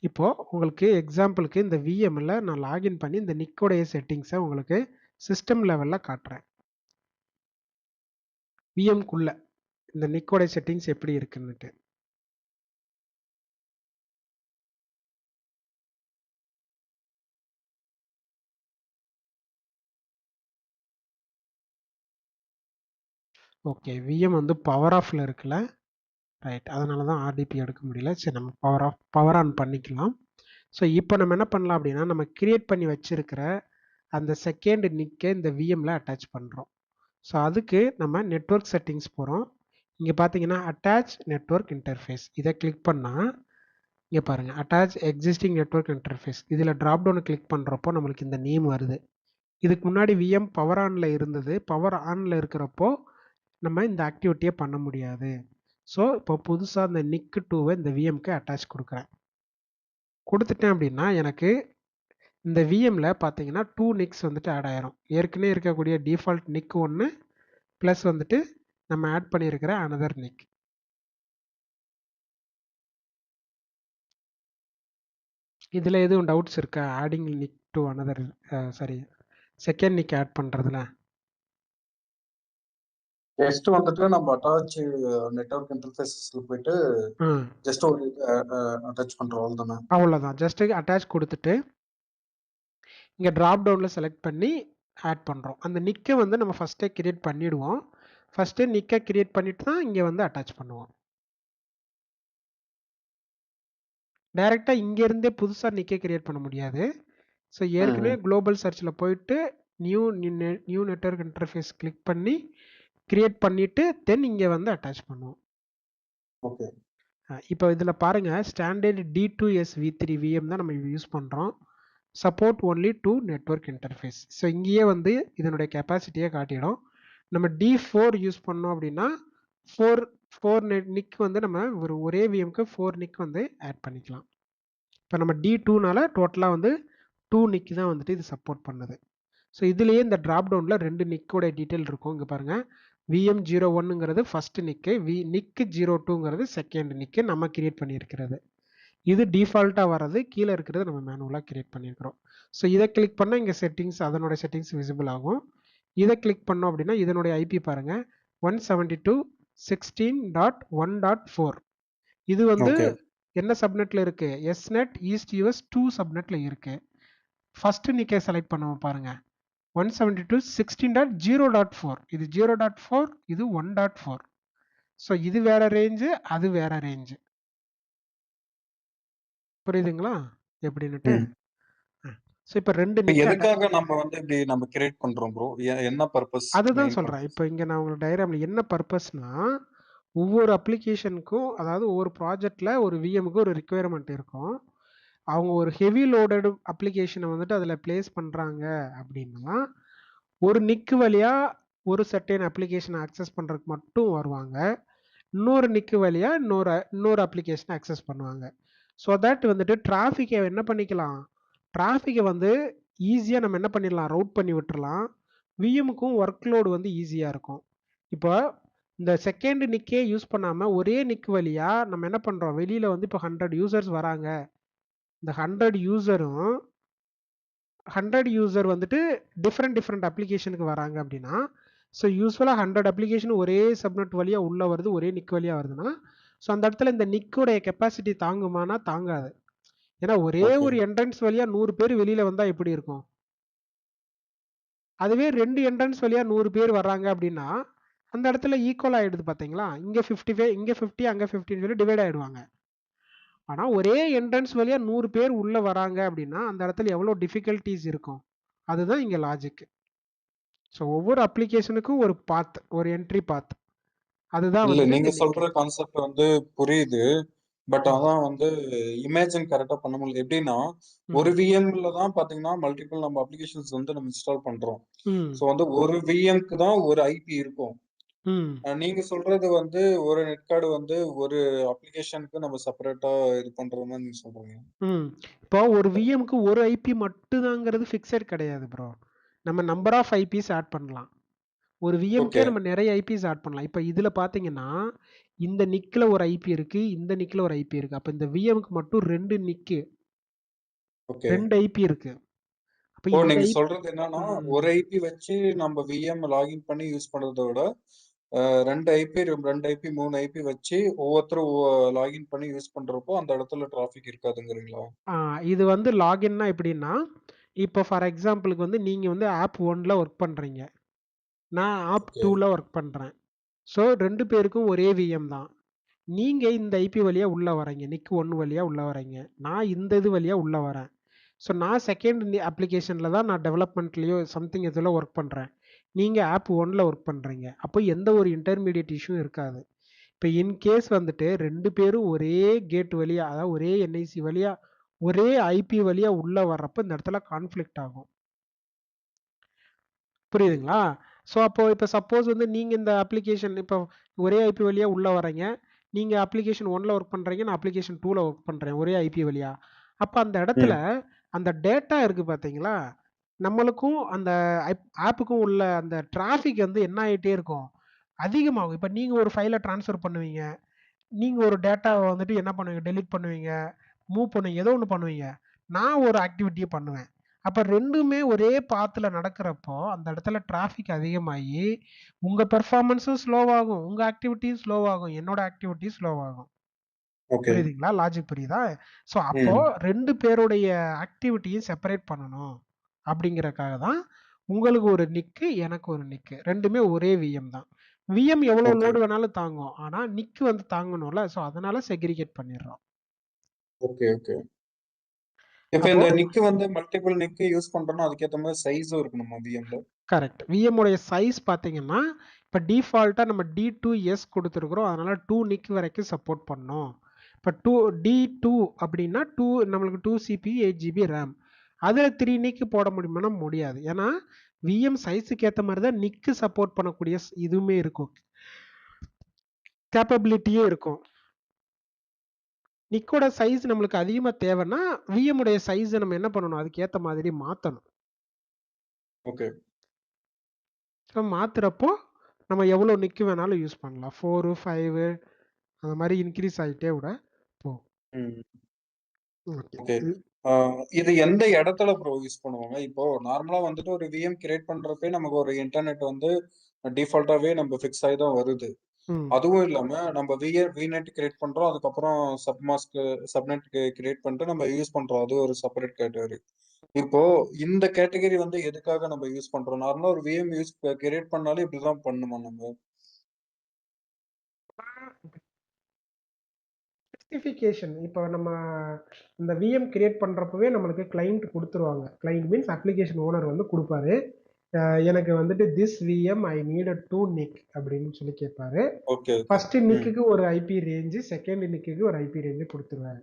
இப்போ உங்களுக்கு எக்ஸாம்பிளுக்கு இந்த விஎம்ல நான் லாகின் பண்ணி இந்த நிக்குடைய செட்டிங்ஸை உங்களுக்கு சிஸ்டம் லெவல்ல காட்டுறேன். விஎம்குள்ள இந்த நிக்கோடைய செட்டிங்ஸ் எப்படி இருக்குன்னுட்டு. ஓகே, விஎம் வந்து பவர் ஆஃப்ல இருக்குல்ல, ரைட், அதனால தான் ஆர்டிபி எடுக்க முடியல. சரி, நம்ம பவர் ஆன் பண்ணிக்கலாம். ஸோ இப்போ நம்ம என்ன பண்ணலாம் அப்படின்னா நம்ம கிரியேட் பண்ணி வச்சிருக்கிற அந்த செகண்ட் நிக்கை இந்த விஎம்ல அட்டாச் பண்ணுறோம். ஸோ அதுக்கு நம்ம நெட்வொர்க் செட்டிங்ஸ் போகிறோம். இங்கே பார்த்தீங்கன்னா அட்டாச் நெட்வொர்க் இன்டர்ஃபேஸ் இதை கிளிக் பண்ணால் இங்கே பாருங்கள் அட்டாச் எக்ஸிஸ்டிங் நெட்வொர்க் இன்டர்ஃபேஸ். இதில் ட்ராப் டவுனை கிளிக் பண்ணுறப்போ நம்மளுக்கு இந்த நேம் வருது. இதுக்கு முன்னாடி விஎம் பவர் ஆனில் இருந்தது. பவர் ஆனில் இருக்கிறப்போ நம்ம இந்த ஆக்டிவிட்டியை பண்ண முடியாது. ஸோ இப்போ புதுசாக இந்த நிக் 2வை இந்த விஎம்க்கு அட்டாச் கொடுக்குறேன். கொடுத்துட்டேன் அப்படின்னா எனக்கு இந்த விஎம்ல பார்த்தீங்கன்னா 2 நிக்ஸ் வந்துட்டு ஆட் ஆயிரும். ஏற்கனவே இருக்கக்கூடிய டிஃபால்ட் நிக் 1 ப்ளஸ் வந்துட்டு நம்ம ஆட் பண்ணியிருக்கிற அனதர் நிக். இதில் எதுவும் டவுட்ஸ் இருக்கா? Adding NIC to another sorry second NIC add பண்ணுறதுல ஜஸ்ட் வந்துட்டு நம்ம அட்டாச் நெட்வொர்க் இன்டர்ஃபேஸஸ்ல போயிட்டு ஜஸ்ட் ஒரு அட்டாச் பண்றோம், அவ்வளவுதானே? அவ்வளோதான். ஜஸ்ட் அட்டாச் கொடுத்துட்டு இங்கே ட்ராப் டவுனில் செலக்ட் பண்ணி ஆட் பண்ணுறோம். அந்த நிக்கை வந்து நம்ம ஃபஸ்ட்டே கிரியேட் பண்ணிவிடுவோம். ஃபஸ்ட்டே நிக்கை கிரியேட் பண்ணிட்டு தான் இங்கே வந்து அட்டாச் பண்ணுவோம். டைரெக்டாக இங்கேருந்தே புதுசாக நிக்கை கிரியேட் பண்ண முடியாது. ஸோ ஏற்கனவே குளோபல் சர்ச்சில் போயிட்டு நியூ நெட்வொர்க் இன்டர்ஃபேஸ் கிளிக் பண்ணி கிரியேட் பண்ணிவிட்டு தென் இங்கே வந்து அட்டாச் பண்ணுவோம். ஓகே, இப்போ இதில் பாருங்கள் ஸ்டாண்டர்ட் D2SV3 VM தான் நம்ம யூஸ் பண்ணுறோம். Support only to network interface. So இங்கேயே வந்து இதனுடைய கெப்பாசிட்டியை காட்டிடும். நம்ம D4 யூஸ் பண்ணோம் அப்படின்னா ஃபோர் நிக் வந்து நம்ம ஒரே விஎம்க்கு 4 நிக் வந்து ஆட் பண்ணிக்கலாம். இப்போ நம்ம D2னால டோட்டலாக வந்து 2 நிக் தான் வந்துட்டு இது சப்போர்ட் பண்ணுது. ஸோ இதுலேயே இந்த ட்ராப் டவுனில் 2 நிக்கோட டீட்டெயில் இருக்கும். இங்கே பாருங்கள் VM01ங்கிறது ஃபர்ஸ்ட் நிக்கு, நிக் 02ங்கிறது செகண்ட் நிக்கு நம்ம கிரியேட் பண்ணியிருக்கிறது. இது டிஃபால்ட்டாக வர்றது, கீழே இருக்கிறது நம்ம மேனுவலாக கிரியேட் பண்ணியிருக்கிறோம். ஸோ இதை கிளிக் பண்ணால் இங்கே செட்டிங்ஸ் அதனோட செட்டிங்ஸ் விசிபிள் ஆகும். இதை கிளிக் பண்ணோம் அப்படின்னா இதனுடைய ஐபி பாருங்கள் 172.16.1.4. இது வந்து என்ன சப்நெட்டில் இருக்குது? எஸ்நெட் ஈஸ்ட் யூஎஸ் 2 சப்நெட்டில் இருக்குது. ஃபர்ஸ்ட் நிக்கை செலக்ட் பண்ணுவோம் பாருங்கள் 172.16.0.4. இது 0.4, இது 1.4. ஸோ இது வேற ரேஞ்சு, அது வேற ரேஞ்சு. புரியுதுங்களா எப்படின்னுட்டு? ஸோ இப்போ 2 நிக் எதுக்காக நம்ம வந்து இப்படி நம்ம கிரியேட் பண்றோம் ப்ரோ? என்ன பர்பஸ்? அதுதான் சொல்கிறேன். இப்போ இங்கே நான் உங்களுக்கு டயக்ராமில் என்ன பர்பஸ்னா ஒவ்வொரு அப்ளிகேஷனுக்கும், அதாவது ஒவ்வொரு ப்ராஜெக்டில் ஒரு விஎம்க்கு ஒரு ரிக்குயர்மெண்ட் இருக்கும். அவங்க ஒரு ஹெவி லோடட் அப்ளிகேஷனை வந்துட்டு அதில் பிளேஸ் பண்ணுறாங்க அப்படின்னா ஒரு நிக்கு வழியாக ஒரு சர்டைன் அப்ளிகேஷனை அக்சஸ் பண்ணுறதுக்கு மட்டும் வருவாங்க. இன்னொரு நிக்கு வழியாக இன்னொரு அப்ளிகேஷனை அக்சஸ் பண்ணுவாங்க. ஸோ தட் வந்துட்டு டிராஃபிக்கை என்ன பண்ணிக்கலாம், டிராஃபிக்கை வந்து ஈஸியாக நம்ம என்ன பண்ணிடலாம், ரவுட் பண்ணி விட்டுறலாம். விஎம்முக்கும் ஒர்க் லோடு வந்து ஈஸியாக இருக்கும். இப்போ இந்த செகண்ட் நிக்கே யூஸ் பண்ணாமல் ஒரே நிக் வழியாக நம்ம என்ன பண்ணுறோம், வெளியில் வந்து இப்போ 100 யூசர்ஸ் வராங்க. இந்த 100 யூசர் வந்துட்டு டிஃப்ரெண்ட் அப்ளிகேஷனுக்கு வராங்க அப்படின்னா, ஸோ யூஸ்வலாக 100 அப்ளிகேஷன் ஒரே சப்நெட் வழியாக உள்ளே வருது, ஒரே நிக் வழியாக வருதுன்னா, ஸோ அந்த இடத்துல இந்த நிக்கோடைய கெப்பாசிட்டி தாங்குமானா தாங்காது. ஏன்னா ஒரே ஒரு என்ட்ரன்ஸ் வழியாக 100 பேர் வெளியில் வந்தால் எப்படி இருக்கும்? அதுவே 2 என்ட்ரன்ஸ் வழியாக 100 பேர் வர்றாங்க அப்படின்னா அந்த இடத்துல ஈக்குவல் ஆயிடுது பார்த்தீங்களா? இங்க 55 இங்க 50 அங்க 50ன்னு சொல்லி டிவைட் ஆயிடுவாங்க. ஆனா ஒரே என்ட்ரன்ஸ் வழியா 100 பேர் உள்ள வராங்க அப்படின்னா, அந்த இடத்துல எவ்வளோ டிஃபிகல்டீஸ் இருக்கும். அதுதான் இங்க லாஜிக். ஸோ ஒவ்வொரு அப்ளிகேஷனுக்கும் ஒரு பாத், ஒரு என்ட்ரி பாத். அதுதான் இல்ல வந்துட்டு நீங்க இந்த நிக்கு. சொல்ற கான்செப்ட் வந்து புரியுது. பட் ம். அதான் வந்து இமேஜின் கரெக்டா பண்ண முடியல. எப்படின்னா, ஒரு ம். விஎம்ல தான் பாத்தீங்கன்னா மல்டிபிள் நம்ம அப்ளிகேஷன்ஸ் வந்து நம்ம இன்ஸ்டால் பண்றோம். ம். ஸோ வந்து ஒரு விஎம்க்கு தான் ஒரு ஐபி இருக்கும். ம். நீங்க சொல்றது வந்து ஒரு நெட் கார்டு வந்து ஒரு அப்ளிகேஷனுக்கு நம்ம செப்பரேட்டா இது பண்ற மாதிரி நீங்க சொல்றீங்க. ம். இப்போ ஒரு விஎம்க்கு ஒரு ஐபி மட்டும்தாங்கிறது ஃபிக்ஸட் கிடையாது ப்ரோ. நம்ம நம்பர் ஆஃப் ஐபிஸ் ஆட் பண்ணலாம். ஒரு விஎம்க்கே ஓகே, நம்ம நெறைய ஐபிஸ் ஆட் பண்ணலாம். இப்ப இதுல பார்த்தீங்கன்னா, இந்த நிக்ல ஒரு ஐபி இருக்கு. இந்த நிக்ல ஒரு ஐபி இருக்கு. அப்ப இந்த விஎம்க்கு மட்டும் 2 நிக்கு, ஓகே. 2 ஐபி இருக்கு. அப்ப ஓ! இந்த நீங்க ஐபி. சொல்றது என்னன்னா, ம். ஒரு ஐபி வச்சு நம்ம விஎம் லாகின் பண்ணி யூஸ் பண்றத விட, 2 ஐபி 2 ஐபி 3 ஐபி வச்சு ஒவ்வொருத்தரும் லாகின் பண்ணி யூஸ் பண்றப்போ, அந்த இடத்துல டிராஃபிக் இருக்காதுங்கிறீங்களா? ஆ இது வந்து லாகின்னா எப்படின்னா, இப்போ ஃபார் எக்ஸாம்பிளுக்கு வந்து நீங்க வந்து ஆப் 1ல ஒர்க் பண்றீங்க. நான் ஆப் ஓகே. 2ல ஒர்க் பண்றேன். ஸோ 2 பேருக்கும் ஒரே விஎம் தான். நீங்க இந்த ஐபி வழியா உள்ள வரீங்க. நிக் 1 வழியா உள்ள வரீங்க. நான் இந்த இது வழியா உள்ள வரேன். ஸோ நான் செகண்ட் அப்ளிகேஷன்ல தான் நான் டெவலப்மெண்ட்லயோ சம்திங் இதில ஒர்க் பண்றேன். நீங்க ஆப் 1ல ஒர்க் பண்றீங்க. அப்போ எந்த ஒரு இன்டர்மீடியேட் இஷ்யூ இருக்காது. இப்ப இன் கேஸ் வந்துட்டு 2 பேரும் ஒரே கேட் வழியா, அதாவது ஒரே என்ஐசி வழியா, ஒரே ஐபி வழியா உள்ள வர்றப்ப இந்த இடத்துல கான்ஃப்ளிக்ட் ஆகும். புரியுதுங்களா? ஸோ அப்போ இப்ப சப்போஸ் வந்து நீங்க இந்த அப்ளிகேஷன் இப்போ ஒரே ஐபி வழியா உள்ள வர்றீங்க. நீங்க அப்ளிகேஷன் 1ல ஒர்க் பண்றீங்க. நான் அப்ளிகேஷன் 2ல ஒர்க் பண்றேன். ஒரே ஐபி வழியா. அப்ப அந்த இடத்துல ம். அந்த டேட்டா இருக்கு பார்த்தீங்களா? நம்மளுக்கும் அந்த ஆப்புக்கும் உள்ள அந்த டிராஃபிக் வந்து என்ன ஆயிட்டே இருக்கும்? அதிகமாகும். இப்ப நீங்க ஒரு ஃபைல ட்ரான்ஸ்ஃபர் பண்ணுவீங்க. நீங்க ஒரு டேட்டாவ வந்துட்டு என்ன பண்ணுவீங்க? டெலீட் பண்ணுவீங்க. மூவ் பண்ணுவீங்க. ஏதோ ஒண்ணு பண்ணுவீங்க. நான் ஒரு ஆக்டிவிட்டிய பண்ணுவேன். அப்ப 2மே ஒரே பாத்ல நடக்கிறப்போ, அந்த இடத்துல டிராஃபிக் அதிகமாகி, உங்க பெர்ஃபார்மன்ஸும் ஸ்லோவாகும். உங்க ஆக்டிவிட்டியும் ஸ்லோவாகும். என்னோட ஆக்டிவிட்டியும் ஸ்லோவாகும். ஓகே. புரியுதுங்களா? லாஜிக் புரியுதா? ஸோ அப்போ ம். 2 பேருடைய ஆக்டிவிட்டியும் செப்பரேட் பண்ணணும். அப்படிங்கிறக்காக தான் உங்களுக்கு ஒரு நிக்கு, எனக்கு ஒரு நிக்கு. 2மே ஒரே விஎம் தான். விஎம் எவ்வளோ ஓகே. லோடு வேணாலும் தாங்கும். ஆனா நிக் வந்து தாங்கணும்ல. ஸோ அதனால செக்ரிகேட் பண்ணிடுறோம். Okay, okay. இப்ப அப்போ இந்த நிக் வந்து மல்டிபிள் நிக் யூஸ் பண்றோம்னா, அதுக்கேத்த மாரி சைஸும் இருக்கணுமா விஎம்ல? கரெக்ட். விஎம் உடைய சைஸ் பார்த்தீங்கன்னா, இப்ப டிஃபால்ட்டா நம்ம D2S குடுத்துருக்கிறோம். அதனால 2 நிக் வரைக்கும் சப்போர்ட் பண்ணும். இப்ப D2 அப்படின்னா, நம்மளுக்கு 2 சிபியு, 8 ஜிபி ரேம். அதுல 3 நிக் போட முடியுமான்னா முடியாது. ஏன்னா, விஎம் சைஸ்க்கு ஏத்த மாரி தான் நிக் சப்போர்ட் பண்ணக்கூடிய இதுவுமே இருக்கும். கேப்பபிலிட்டியே இருக்கும். நிக்கோட சைஸ் நம்மளுக்கு அதிகமா தேவைன்னா, விஎம் உடைய சைஸ நம்ம என்ன பண்ணணும்? அதுக்கு ஏத்த மாதிரி மாத்தணும். ஓகே. ஸோ மாத்துறப்போ, நம்ம எவ்வளோ நிக் வேணாலும் யூஸ் பண்ணலாம். 4, 5 அந்த மாரி இன்கிரீஸ் ஆயிட்டே கூட போகும். ம். ஓகே. ஓகே. ஆ இது எந்த இடத்துல ப்ரோ யூஸ் பண்ணுவாங்க? இப்போ நார்மலா வந்துட்டு ஒரு விஎம் கிரியேட் பண்றப்பயே நமக்கு ஒரு இன்டர்நெட் வந்து டிஃபால்ட்டாவே நம்ம ஃபிக்ஸ் ஆயி தான் வருது. ம். அதுவும் இல்லாம நம்ம விநெட் கிரியேட் பண்றோம். அதுக்கப்புறம் சப்நெட் கிரியேட் பண்ணிட்டு நம்ம யூஸ் பண்றோம். அது ஒரு செப்பரேட் கேட்டகரி. இப்போ இந்த கேட்டகரி வந்து எதுக்காக நம்ம யூஸ் பண்றோம்? நார்மலா ஒரு விஎம் கிரியேட் பண்ணாலே இப்படிதான் பண்ணுமா நம்ம? ஸ்பெசிஃபிகேஷன் இப்போ நம்ம இந்த விஎம் கிரியேட் பண்றப்பவே நம்மளுக்கு கிளையண்ட் குடுத்துருவாங்க. கிளையண்ட் மீன்ஸ் அப்ளிகேஷன் ஓனர் வந்து குடுப்பாரு. எனக்கு வந்துட்டு திஸ் விஎம் ஐ நீடட் 2 நிக் அப்படின்னு சொல்லி கேட்பாரு. Okay, okay. ஃபர்ஸ்ட் ம். நிக்குக்கு ஒரு ஐபி ரேஞ்சு, செகண்ட் நிக்குக்கு ஒரு ஐபி ரேஞ்சு குடுத்துருவாரு.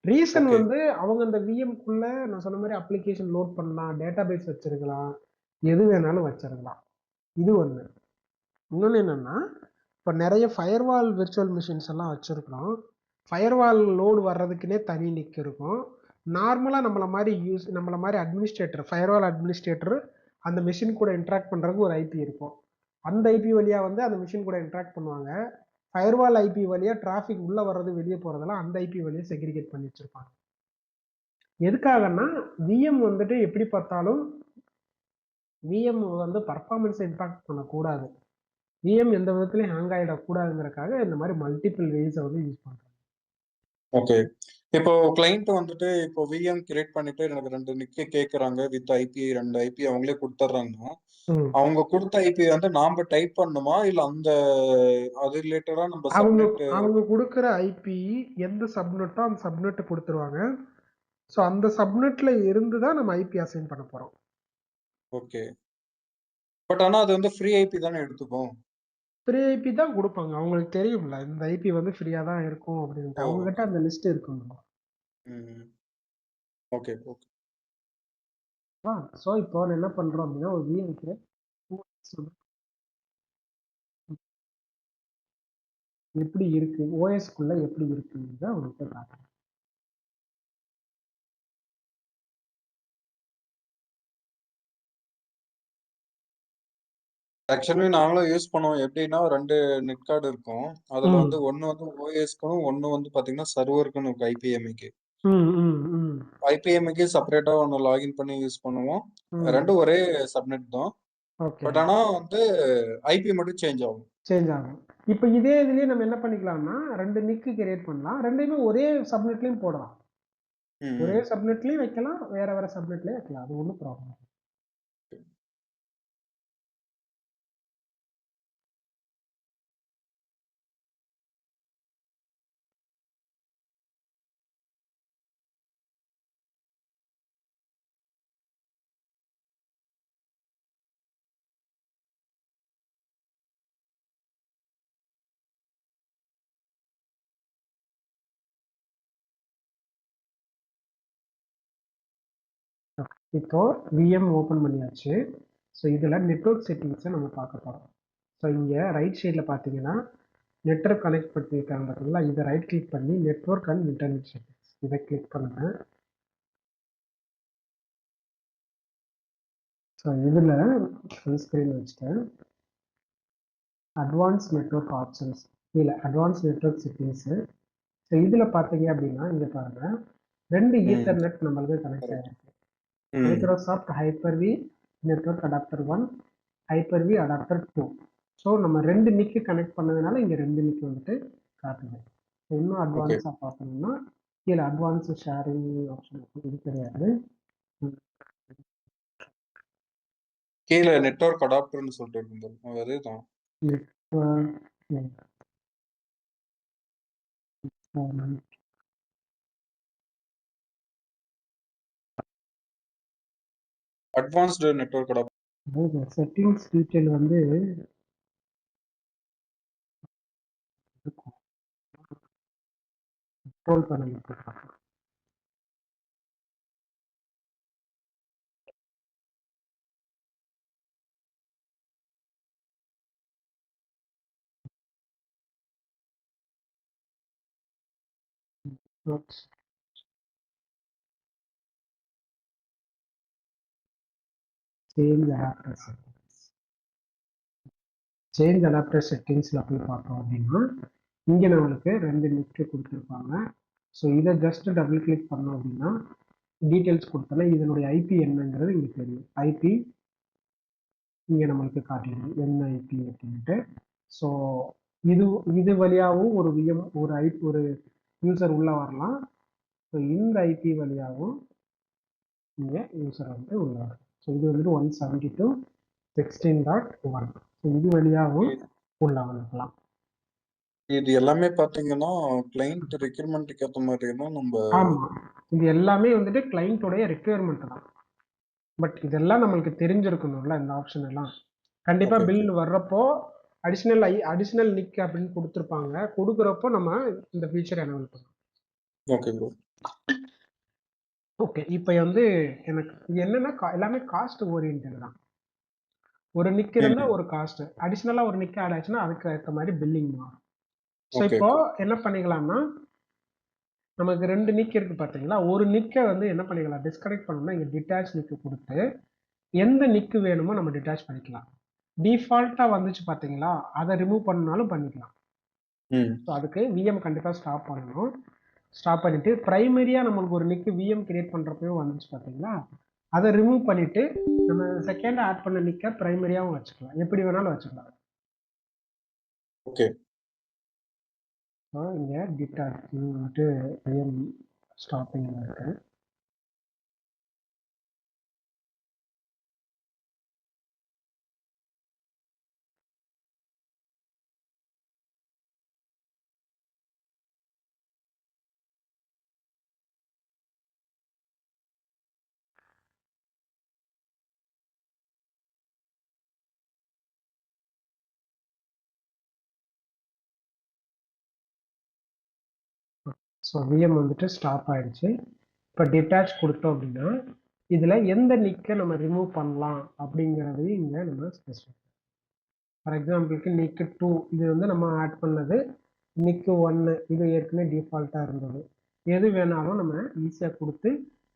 Reason okay. வந்து அவங்க அந்த விஎம்க்குள்ள நான் சொன்ன மாரி அப்ளிகேஷன் லோட் பண்ணலாம், டேட்டாபேஸ் வச்சிருக்கலாம், எது வேணாலும் வச்சிருக்கலாம். இது ஒண்ணு. இன்னொன்னு என்னன்னா, இப்ப நெறைய ஃபயர்வால் விர்ச்சுவல் மெஷின்ஸ் எல்லாம் வச்சிருக்கிறோம். ஃபயர்வால் லோட் வர்றதுக்குன்னே தனி நிக் இருக்கும். நார்மலா நம்மள மாரி அட்மினிஸ்ட்ரேட்டர், ஃபயர்வால் அட்மினிஸ்ட்ரேட்டர் அந்த மெஷின் கூட இன்டராக்ட் பண்றதுக்கு ஒரு ஐபி இருக்கும். அந்த ஐபி வழியா வந்து அந்த மெஷின் கூட இன்டராக்ட் பண்ணுவாங்க. ஃபயர்வால் ஐபி வழியா டிராஃபிக் உள்ள வர்றது, வெளிய போறதெல்லாம் அந்த ஐபி வழியா செக்ரிகேட் பண்ணி வச்சிருப்பாங்க. எதுக்காகன்னா, விஎம் வந்துட்டு எப்படி பார்த்தாலும் விஎம் வந்து பெர்ஃபார்மன்ஸ இம்பாக்ட் பண்ணக்கூடாது. விஎம் எந்த விதத்திலயும் ஹேங் ஆயிடக்கூடாதுங்கிறதுக்காக இந்த மாரி மல்டிபிள் வேஸ வந்து யூஸ் பண்றோம். ஓகே. இப்போ கிளையண்ட் வந்துட்டு இப்போ விஎம் கிரியேட் பண்ணிட்டு எனக்கு 2 நிக் கேக்குறாங்க. வித் ஐபி 2 ஐபி அவங்களே குடுத்துடுறாங்கன்னா, ம். அவங்க குடுத்த ஐபி வந்து நாம டைப் பண்ணணுமா? இல்ல அது ரிலேட்டடா நம்ம அவங்க சப்நெட் அவங்க குடுக்குற ஐபி எந்த சப்நெட்டோ அந்த சப்நெட் குடுத்துருவாங்க. ஸோ அந்த சப்நெட்ல இருந்து தான் நம்ம ஐபி அசைன் பண்ண போறோம். ஓகே. பட் ஆனா அது வந்து ஃப்ரீ ஐபி தானே எடுத்துக்கும். ஃப்ரீ ஐபி தான் குடுப்பாங்க. அவங்களுக்கு தெரியும்ல. இந்த ஐபி வந்து ஃப்ரீயா தான் இருக்கும் ஓ! அப்படின்ட்டு. அவங்க கிட்ட ஓகே. அந்த லிஸ்ட் இருக்கும்ல. ம். Okay, okay. ஸோ இப்போ என்ன பண்றோம் அப்படின்னா, ஒரு விஎம்க்கு எப்படி இருக்கு? ஓஎஸ்க்குள்ள எப்படி இருக்குங்கிறத அவங்ககிட்ட காட்டுறேன். ஆக்சுவலி நாங்களும் யூஸ் பண்ணுவோம். எப்படின்னா 2 நெட் கார்டு இருக்கும். அதுல ம். வந்து ஒண்ணு வந்து ஓஎஸ்க்கும், ஒண்ணு வந்து பாத்தீங்கன்னா சர்வருக்குன்னு இருக்கும் ஐபிஎம்இக்கு. ம், ம், ம், ஐபிஎம்இக்கு செப்பரேட்டா ஒண்ணு லாகின் பண்ணி யூஸ் பண்ணுவோம். ம். 2ம் ஒரே சப்நெட் தான். ஓகே. பட் ஆனா வந்து ஐபி மட்டும் சேஞ்ச் ஆகும். சேஞ்ச் ஆகும். இப்ப இதே இதுலயே நம்ம என்ன பண்ணிக்கலாம்னா, 2 நிக் கிரியேட் பண்ணலாம். 2யுமே ஒரே சப்நெட்லயும் போடலாம். ம், ஒரே ம். சப்நெட்லயும் வைக்கலாம். வேற வேற சப்நெட்லயும் வைக்கலாம். அது ஒண்ணும் ப்ராப்ளம் இல்ல. இப்போ விஎம் ஓப்பன் பண்ணியாச்சு. ஸோ இதுல நெட்வொர்க் செட்டிங்ஸ நம்ம பார்க்க போறோம். ஸோ இங்க ரைட் சைடுல பார்த்தீங்கன்னா, நெட்வொர்க் கனெக்ட் பண்ணியிருக்காங்க பார்த்தீங்களா? இத ரைட் கிளிக் பண்ணி நெட்வொர்க் அண்ட் இன்டர்நெட் செட்டிங்ஸ் இத கிளிக் பண்ணுங்க. ஸோ இதுல ஃபுல் ஸ்க்ரீன் வச்சுட்டேன். அட்வான்ஸ் நெட்வொர்க் ஆப்ஷன்ஸ் கீழ அட்வான்ஸ் நெட்வொர்க் செட்டிங்ஸு. ஸோ இதுல பார்த்தீங்க அப்படின்னா, இங்க பாருங்க 2 ம். ஈத்தர்நெட் நம்மளுக்கு கனெக்ட் கரெக்ட். ஆயிருக்கு. ம். Microsoft Hyper-V network adapter 1, Hyper-V adapter 2. So நம்ம 2 நிக் கனெக்ட் பண்ணதுனால இங்க 2 நிக் வந்துட்டு காட்டுது. இன்னும் ஓகே. அட்வான்ஸா பார்க்கணும்னா, கீழ அட்வான்ஸ் ஷேரிங் ஆப்ஷன் இது கிடையாது. கீழ நெட்வொர்க் அடாப்டர்ன்னு சொல்லிட்டு இருக்கும் பாருங்க. அதேதான். Advanced network adapter. Settings detail வந்து கண்ட்ரோல் பேனல் கொடுப்பாங்க. Change adapter settings. Change adapter செட்டிங்ஸ்ல போய் பார்த்தோம் அப்படின்னா, இங்க நம்மளுக்கு 2 நிக் கொடுத்துருப்பாங்க. ஸோ இதை ஜஸ்ட் டபுள் கிளிக் பண்ணோம் அப்படின்னா, டீட்டெயில்ஸ் கொடுத்தோம்னா இதனுடைய ஐபி என்னங்கிறது இங்க தெரியும். ஐபி இங்க நம்மளுக்கு காட்டிடும் என்ன ஐபி அப்படின்ட்டு. ஸோ இது இது வழியாகவும் ஒரு விஎம் ஒரு யூசர் உள்ள வரலாம். ஸோ இந்த ஐபி வழியாகவும் இங்க யூசர் வந்து உள்ள வரலாம். ஸோ இது வந்துட்டு 172.16.1. ஸோ இது வழியாகவும் உள்ள வந்துக்கலாம். இது எல்லாமே பாத்தீங்கன்னா, கிளையன்ட் ரெக்யர்மென்ட்க்கு ஏத்த மாரி தான் நம்ப ஆமா. இது எல்லாமே வந்துட்டு கிளையண்ட்டோடைய ரெக்யர்மென்ட் தான். பட் இதெல்லாம் நம்மளுக்கு தெரிஞ்சிருக்கணும்ல இந்த ஆப்ஷன் எல்லாம். கண்டிப்பா ஓகே, ஓகே. பில் வர்றப்போ அடிஷனல் நிக் அப்படின்னு கொடுத்துருப்பாங்க. கொடுக்குறப்போ நம்ம இந்த ஃபீச்சர் எனேபிள் பண்ணணும். Okay bro. ஓகே. இப்போ வந்து எனக்கு இது என்னன்னா எல்லாமே காஸ்ட் ஓரியன்டட் தான். ஒரு நிக் இருந்தா ம். ஒரு காஸ்ட். அடிஷனலா ஒரு நிக் ஆட் ஆச்சுன்னா அதுக்கு ஏத்த மாதிரி பில்லிங் மாறும். ஸோ ஓகே, இப்போ ஓகே. என்ன பண்ணிக்கலாம்னா, நமக்கு 2 நிக் இருக்கு பார்த்தீங்களா? ஒரு நிக்க வந்து என்ன பண்ணிக்கலாம், டிஸ்கனெக்ட் பண்ணணும்னா இங்க டிட்டாச் நிக் குடுத்து, எந்த நிக் வேணுமோ நம்ம டிட்டாச் பண்ணிக்கலாம். டிஃபால்ட்டா வந்துச்சு பார்த்தீங்களா? அத ரிமூவ் பண்ணாலும் பண்ணிக்கலாம். ம். ஸோ அதுக்கு விஎம் கண்டிப்பா ஸ்டாப் பண்ணணும். ஸ்டாப் பண்ணிட்டு பிரைமரியா நம்மளுக்கு ஒரு நிக் விஎம் கிரியேட் பண்றப்பயும் வந்துச்சு பார்த்தீங்களா? அத ரிமூவ் பண்ணிட்டு, நம்ம செகண்டா ஆட் பண்ண நிக்க பிரைமரியாவும் வச்சுக்கலாம். எப்படி வேணாலும் வச்சுக்கலாம். ஓகே. இங்கே டிட்டாச் இது வந்துட்டு ரியல் ஸ்டாப்பிங் இருக்கு. ஸோ விஎம் வந்துட்டு ஸ்டாப் ஆயிடுச்சு. இப்போ டிட்டாச் கொடுத்தோம் அப்படின்னா இதில் எந்த நிக்கை நம்ம ரிமூவ் பண்ணலாம் அப்படிங்கிறதையும் இங்கே நம்ம ஸ்பெசிஃபை. ஃபார் எக்ஸாம்பிளுக்கு நிக்கு 2 இது வந்து நம்ம ஆட் பண்ணது, நிக்கு 1 இது ஏற்கனவே டிஃபால்ட்டாக இருந்தது. எது வேணாலும் நம்ம ஈஸியாக கொடுத்து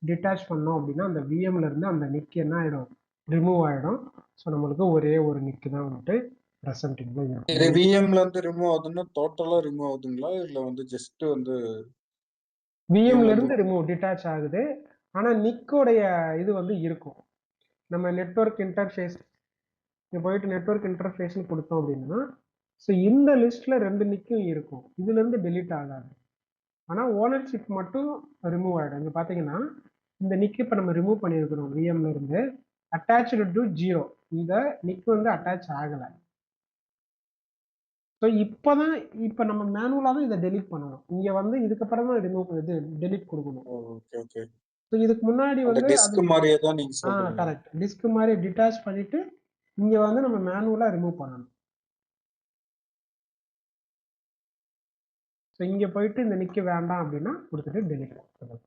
டிட்டாச் பண்ணோம் அப்படின்னா அந்த விஎம்ல இருந்து அந்த நிக்கு என்ன ஆகிடும், ரிமூவ் ஆகிடும். ஸோ நம்மளுக்கு ஒரே ஒரு நிக்கு தான் வந்துட்டு ப்ரெசன்டிங்ல இது இருக்கும். விஎம்ல இருந்து ரிமூவ் ஆகுதுன்னா டோட்டலா ரிமூவ் ஆகுதுங்களா இல்ல வந்து ஜஸ்ட் வந்து விஎம்ல இருந்து ரிமூவ் டிட்டாச் ஆகுது, ஆனால் நிக்கோடைய இது வந்து இருக்கும். நம்ம நெட்வொர்க் இன்டர்ஃபேஸ் இங்கே போயிட்டு நெட்வொர்க் இன்டர்ஃபேஸ்னு கொடுத்தோம் அப்படின்னா ஸோ இந்த லிஸ்ட்ல 2 நிக்கும் இருக்கும், இதுல இருந்து டெலீட் ஆகாது. ஆனால் ஓனர்ஷிப் மட்டும் ரிமூவ் ஆகிடும். இங்கே பார்த்தீங்கன்னா இந்த நிக்கு இப்போ நம்ம ரிமூவ் பண்ணியிருக்கிறோம் விஎம்ல இருந்து, அட்டாச்சு டு 0, இந்த நிக்கு வந்து அட்டாச் ஆகலை. ஸோ இப்போதான் இப்போ நம்ம மேனுவலாக தான் இதை டெலீட் பண்ணணும். இங்கே வந்து இதுக்கப்புறம் தான் ரிமூவ் இது டெலீட் கொடுக்கணும். Okay okay. ஸோ இதுக்கு முன்னாடி அந்த வந்து டிஸ்க் மாதிரியே தான் நீங்க சொல்றீங்க. கரெக்ட், டிஸ்க் மாதிரி டிட்டாச் பண்ணிட்டு இங்கே வந்து நம்ம மேனுவலாக ரிமூவ் பண்ணணும். ஸோ இங்கே போயிட்டு இந்த நிக்க வேண்டாம் அப்படின்னா கொடுத்துட்டு டெலிட் கொடுத்துருங்க.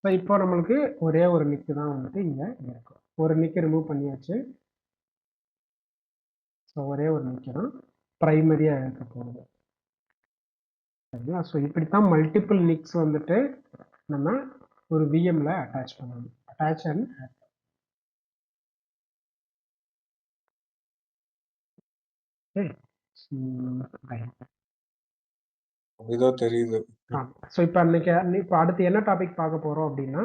ஸோ இப்போ நம்மளுக்கு ஒரே ஒரு நிக்கு தான் வந்துட்டு இங்கே இருக்கும். ஒரு நிக்கு ரிமூவ் பண்ணியாச்சு. ஸோ ஒரே ஒரு நிக்கு தான் ப்ரைமரியாக இருக்க போகுது. சரிங்களா? ஸோ இப்படித்தான் மல்டிபிள் நிக்ஸ் வந்துட்டு நம்ம ஒரு விஎம்ல அட்டாச் பண்ணணும். அட்டாச் அண்ட் இதோ தெரியுது. ஸோ இப்போ அடுத்து என்ன டாபிக் பார்க்க போறோம் அப்படின்னா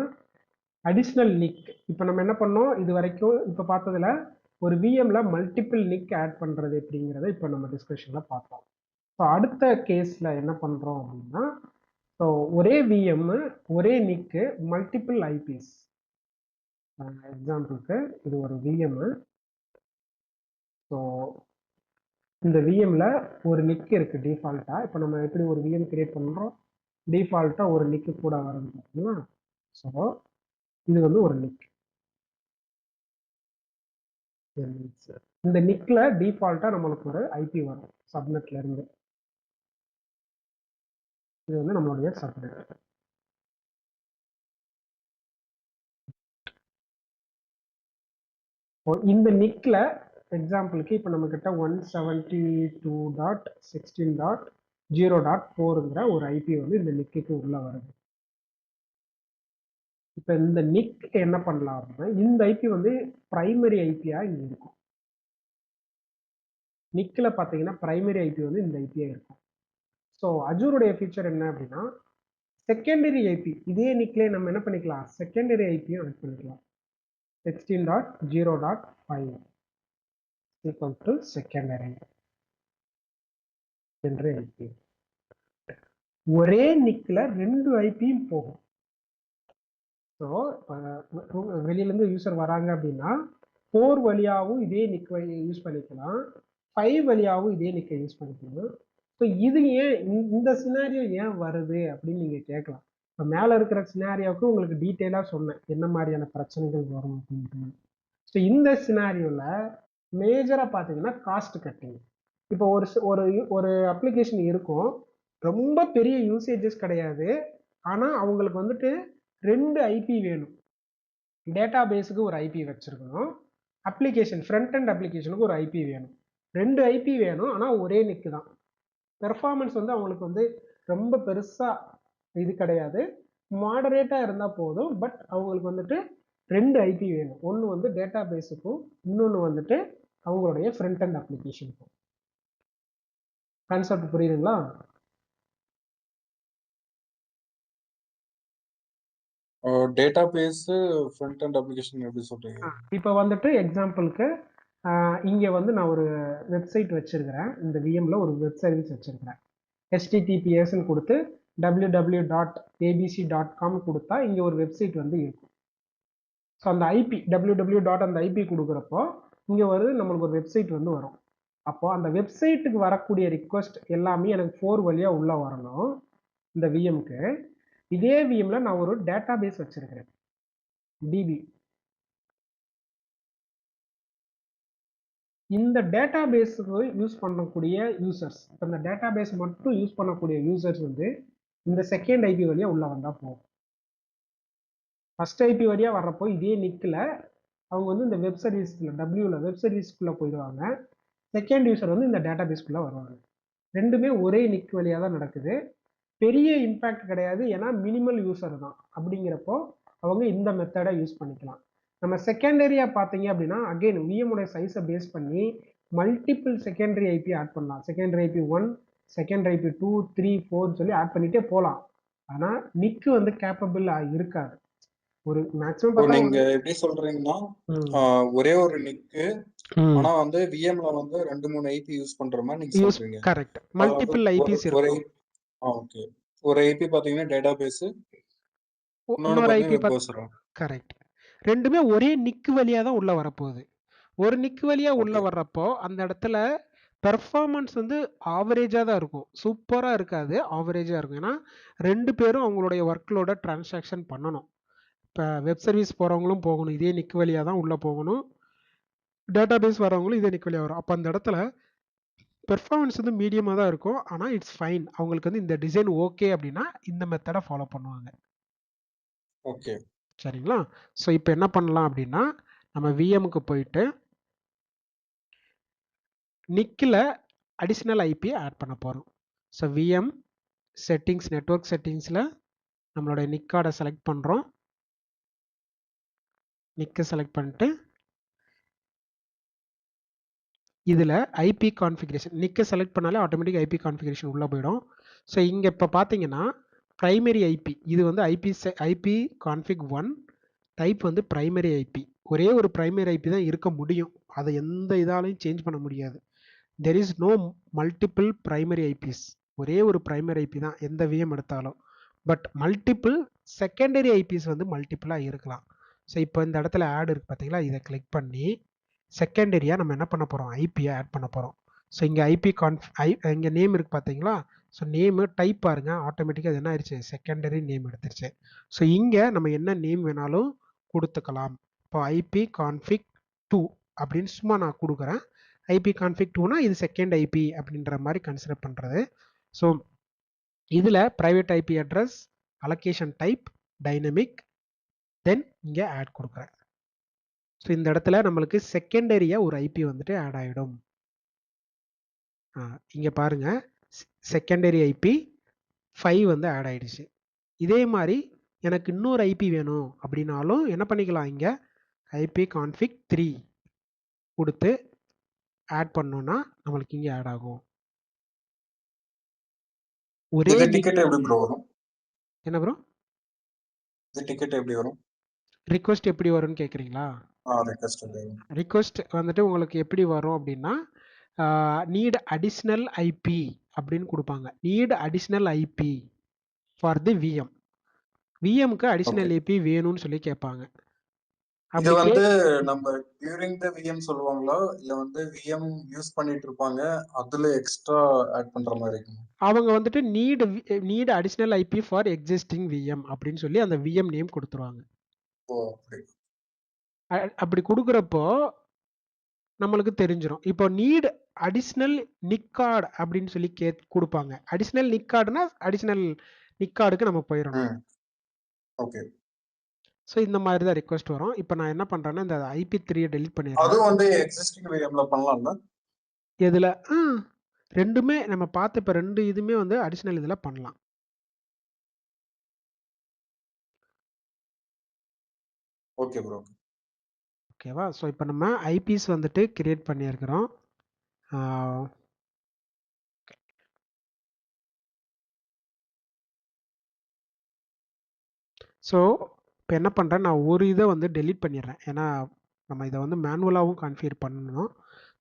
அடிஷ்னல் நிக். இப்போ நம்ம என்ன பண்ணோம் இது வரைக்கும், இப்போ பார்த்ததுல ஒரு விஎம்ல மல்டிபிள் நிக் ஆட் பண்றது எப்படிங்கிறத இப்போ நம்ம டிஸ்கஷன்ல பார்த்தோம். ஸோ அடுத்த கேஸ்ல என்ன பண்றோம் அப்படின்னா, ஸோ ஒரே விஎம் ஒரே நிக்கு மல்டிபிள் ஐபிஎஸ். எக்ஸாம்பிளுக்கு இது ஒரு விஎம். ஸோ இந்த விஎம்ல ஒரு நிக் இருக்கு டிஃபால்ட்டா. இப்போ நம்ம எப்படி ஒரு விஎம் கிரியேட் பண்றோம், டிஃபால்ட்டா ஒரு நிக்கு கூட வருது பார்த்தீங்களா. ஸோ இது வந்து ஒரு நிக். இந்த நிக்ல டிஃபால்ட்டா நம்மளுக்கு ஒரு ஐபி வரும் சப்நெட்ல இருந்து. இது வந்து நம்மளுடைய சப்நெட். இந்த நிக்ல எக்ஸாம்பிளுக்கு இப்போ நம்ம கிட்ட 172.16.0.4ங்கிற ஒரு ஐபி வந்து இந்த நிக்குக்கு உள்ள வருது. இப்போ இந்த நிக் என்ன பண்ணலாம் அப்படின்னா இந்த ஐபி வந்து பிரைமரி ஐபியா இங்க இருக்கும். நிக்ல பாத்தீங்கன்னா பிரைமரி ஐபி வந்து இந்த ஐபியா இருக்கும். ஸோ அஜூருடைய ஃபீச்சர் என்ன அப்படின்னா செகண்டரி ஐபி இதே நிக்லேயே நம்ம என்ன பண்ணிக்கலாம், செகண்டரி ஐபியும் ஆட் பண்ணிக்கலாம். 16.0.5 equal to secondary ஐபி. ஒரே நிக்ல 2 ஐபியும் போகும். ஸோ வெளியில இருந்து யூசர் வராங்க அப்படின்னா 4 வழியாகவும் இதே நிக் யூஸ் பண்ணிக்கலாம், 5 வழியாகவும் இதே நிக்கை யூஸ் பண்ணிக்கலாம். ஸோ இது ஏன் இந்த சினாரியோ ஏன் வருது அப்படின்னு நீங்க கேட்கலாம். இப்போ மேல இருக்கிற சினாரியோவுக்கு உங்களுக்கு டீட்டெயிலா சொன்னேன் என்ன மாதிரியான பிரச்சனைகள் வரும் அப்படின்ட்டு. ஸோ இந்த சினாரியோல மேஜரா பாத்தீங்கன்னா காஸ்ட் கட்டிங். இப்போ ஒரு ஒரு அப்ளிகேஷன் இருக்கும், ரொம்ப பெரிய யூசேஜஸ் கிடையாது, ஆனா அவங்களுக்கு வந்துட்டு 2 ஐபி வேணும். டேட்டா பேஸுக்கு ஒரு ஐபி வச்சிருக்கணும், அப்ளிகேஷன் ஃப்ரண்ட் அண்ட் அப்ளிகேஷனுக்கு ஒரு ஐபி வேணும். 2 ஐபி வேணும், ஆனா ஒரே நிக்கு தான். பெர்ஃபார்மன்ஸ் வந்து அவங்களுக்கு வந்து ரொம்ப பெருசா இது கிடையாது, மாடரேட்டா இருந்தா போதும். பட் அவங்களுக்கு வந்துட்டு 2 ஐபி வேணும். ஒன்று வந்து டேட்டா பேஸுக்கும், இன்னொன்று வந்துட்டு அவங்களுடைய ஃப்ரண்ட் அண்ட் அப்ளிகேஷனுக்கும். கான்செப்ட் புரியுதுங்களா? டேட்டாபேஸ் ஃப்ரண்ட் எண்ட் அப்ளிகேஷன் எப்படி சொல்றீங்க? இப்போ வந்துட்டு எக்ஸாம்பிளுக்கு இங்கே வந்து நான் ஒரு வெப்சைட் வச்சிருக்கிறேன். இந்த விஎம்ல ஒரு வெப் சர்வீஸ் வச்சிருக்கிறேன். httpsன்னு கொடுத்து www.abc.com கொடுத்தா இங்கே ஒரு வெப்சைட் வந்து இருக்கும். ஸோ அந்த ஐபி www அந்த ஐபி கொடுக்குறப்போ இங்கே ஒரு நம்மளுக்கு ஒரு வெப்சைட் வந்து வரும். அப்போ அந்த வெப்சைட்டுக்கு வரக்கூடிய ரிக்வஸ்ட் எல்லாமே எனக்கு 4 வழியாக உள்ளே வரணும். இந்த விஎம்க்கு இதே விஎம்ல நான் ஒரு டேட்டா பேஸ் வச்சிருக்கிறேன், டிபி. இந்த டேட்டா பேஸுக்கு யூஸ் பண்ணக்கூடிய யூசர்ஸ், இந்த டேட்டா பேஸ் மட்டும் யூஸ் பண்ணக்கூடிய யூசர்ஸ் வந்து இந்த செகண்ட் ஐபி வழியாக உள்ளே வந்தால் போகும். ஃபர்ஸ்ட் ஐபி வழியாக வர்றப்போ இதே நிக்கில் அவங்க வந்து இந்த வெப் சர்வீஸ்க்குள்ள வெப் சர்வீஸ்க்குள்ளே போயிடுவாங்க. செகண்ட் யூசர் வந்து இந்த டேட்டா பேஸ்க்குள்ளே வருவாங்க. ரெண்டுமே ஒரே நிக் வழியாக தான் நடக்குது. பெரிய இம்பேக்ட் கிடையாது, ஏன்னா மினிமல் யூசர் தான். அப்படிங்கிறப்போ அவங்க இந்த மெத்தடை யூஸ் பண்ணிக்கலாம். நம்ம செகண்டரியாக பார்த்தீங்க அப்படின்னா அகெயின் விஎம்முடைய சைஸை பேஸ் பண்ணி மல்டிபிள் செகண்டரி ஐபி ஆட் பண்ணலாம். செகண்டரி ஐபி 1, செகண்டரி ஐபி 2, 3, 4 சொல்லி ஆட் பண்ணிட்டே போகலாம். ஆனால் நிக்கு வந்து கேப்பபிள் இருக்காது. ஒரு மேக்ஸிமம் நீங்க எப்படி சொல்றீங்கன்னா ஒரே ஒரு நிக்கு, ஆனா வந்து விஎம்ல வந்து 2-3 ஐபி யூஸ் பண்ற மாதிரி நீங்க சொல்றீங்க. கரெக்ட். மல்டிபிள் ஐபிஸ் இருக்கும். ஓகே. ஒரு ஐபி பாத்தீங்கன்னா டேட்டாபேஸ், இன்னொரு ஐபி கரெக்ட். ரெண்டுமே ஒரே நிக்கு வழியா தான் உள்ள வரப்போகுது. ஒரு நிக்கு வழியா உள்ள வர்றப்போ அந்த இடத்துல பெர்ஃபார்மன்ஸ் வந்து ஆவரேஜா தான் இருக்கும், சூப்பரா இருக்காது, ஆவரேஜா இருக்கும். ஏன்னா ரெண்டு பேரும் அவங்களுடைய ஒர்க்லோட டிரான்சாக்ஷன் பண்ணணும். இப்போ வெப் சர்வீஸ் போறவங்களும் போகணும், இதே நிக்கு வழியா தான் உள்ள போகணும். டேட்டா பேஸ் வரவங்களும் இதே நிக்கு வழியா வரும். அப்போ அந்த இடத்துல பெர்ஃபார்மன்ஸ் வந்து மீடியமாக தான் இருக்கும். ஆனால் இட்ஸ் ஃபைன், அவங்களுக்கு வந்து இந்த டிசைன் ஓகே அப்படின்னா இந்த மெத்தடை ஃபாலோ பண்ணுவாங்க. ஓகே, சரிங்களா? ஸோ இப்போ என்ன பண்ணலாம் அப்படின்னா நம்ம விஎம்க்கு போயிட்டு நிக்கில் அடிஷ்னல் ஐபி ஆட் பண்ண போகிறோம். ஸோ விஎம் செட்டிங்ஸ், நெட்வொர்க் செட்டிங்ஸில் நம்மளுடைய நிக் கார்டை செலக்ட் பண்ணுறோம். நிக்கை செலக்ட் பண்ணிட்டு இதில் ஐபி கான்ஃபிகரேஷன், நிக்கை செலக்ட் பண்ணாலே ஆட்டோமேட்டிக் ஐபி கான்ஃபிகரேஷன் உள்ளே போயிடும். ஸோ இங்கே இப்போ பார்த்தீங்கன்னா ப்ரைமரி ஐபி, இது வந்து ஐபி கான்ஃபிக் 1, டைப் வந்து ப்ரைமரி ஐபி. ஒரே ஒரு ப்ரைமரி ஐபி தான் இருக்க முடியும், அதை எந்த இதாலையும் சேஞ்ச் பண்ண முடியாது. There is no multiple primary IPs. ஒரே ஒரு ப்ரைமரி ஐபி தான் எந்த விஎம் எடுத்தாலும். பட் மல்டிபிள் செகண்டரி ஐபிஸ் வந்து மல்டிபிளாக இருக்கலாம். ஸோ இப்போ இந்த இடத்துல ஆட் இருக்குது பார்த்தீங்களா, இதை கிளிக் பண்ணி செகண்டரியாக நம்ம என்ன பண்ண போகிறோம், ஐபியை ஆட் பண்ண போகிறோம். ஸோ இங்கே ஐபி இங்கே நேம் இருக்குது பார்த்தீங்களா. ஸோ நேமு டைப் பாருங்க, ஆட்டோமேட்டிக்காக அது என்ன ஆயிடுச்சு, செகண்டரி நேம் எடுத்துருச்சு. ஸோ இங்கே நம்ம என்ன நேம் வேணாலும் கொடுத்துக்கலாம். இப்போ ஐபி கான்ஃபிக் 2 அப்படின்னு சும்மா நான் கொடுக்குறேன். ஐபி கான்ஃபிக் 2னா இது செகண்ட் ஐபி அப்படின்ற மாதிரி கன்சிடர் பண்ணுறது. ஸோ இதில் private IP address, allocation type, dynamic, then இங்கே ஆட் கொடுக்குறேன். ஸோ இந்த இடத்துல நம்மளுக்கு செகண்டரியாக ஒரு ஐபி வந்துட்டு ஆட் ஆகிடும். இங்கே பாருங்க, செகண்டரி ஐபி 5 வந்து ஆட் ஆகிடுச்சு. இதே மாதிரி எனக்கு இன்னொரு ஐபி வேணும் அப்படின்னாலும் என்ன பண்ணிக்கலாம், இங்கே ஐபி கான்ஃபிக் 3 கொடுத்து ஆட் பண்ணோம்னா நம்மளுக்கு இங்கே ஆட் ஆகும். ஒரே டிக்கெட் எப்படி ப்ரோ வரும்? என்ன ப்ரோ, டிக்கெட் எப்படி வரும்? ரிக்வெஸ்ட் எப்படி வரும்னு கேட்குறீங்களா? ரிக்வெஸ்ட் வந்துட்டு உங்களுக்கு எப்படி வரும் அப்படின்னா நீட் அடிஷ்னல் ஐபி அப்படின்னு கொடுப்பாங்க. Need additional IP for the VM. விஎம்க்கு அடிஷ்னல் ஐபி வேணும்னு சொல்லி கேட்பாங்க. இது வந்து நம்ம டியூரிங் தி விஎம் சொல்லுவாங்களா, இல்ல வந்து விஎம் யூஸ் பண்ணிட்டு இருப்பாங்க அதுல எக்ஸ்ட்ரா ஆட் பண்ற மாதிரி இருக்கும்? அவங்க வந்துட்டு need additional IP for existing VM அப்படின்னு சொல்லி அந்த விஎம் நேம் கொடுத்துருவாங்க. அப்படி கொடுக்குறப்போ நம்மளுக்கு தெரிஞ்சிடும். இப்போ நீட் அடிஷ்னல் நிக் கார்டு அப்படின்னு சொல்லி கொடுப்பாங்க. அடிஷ்னல் நிக் கார்டுனா அடிஷ்னல் நிக் கார்டுக்கு நம்ம போயிடணும். ஓகே. ஸோ இந்த மாதிரி தான் ரிக்வெஸ்ட் வரும். இப்போ நான் என்ன பண்றேன்னா இந்த IP3 டெலிட் பண்ணிடுறேன். அது வந்து எக்ஸிஸ்டிங் விஎம்ல பண்ணலாம்ல? எதுல? ரெண்டுமே நம்ம பார்த்து இப்போ ரெண்டு இதுமே வந்து அடிஷ்னல் இதில் பண்ணலாம். Okay bro. ஓகேவா? ஸோ இப்போ நம்ம ஐபிஸ் வந்துட்டு கிரியேட் பண்ணியிருக்கிறோம். ஸோ இப்போ என்ன பண்ணுறேன், நான் ஒரு இதை வந்து டெலீட் பண்ணிடுறேன். ஏன்னா நம்ம இதை வந்து மேனுவலாகவும் கான்ஃபிகர் பண்ணணும்.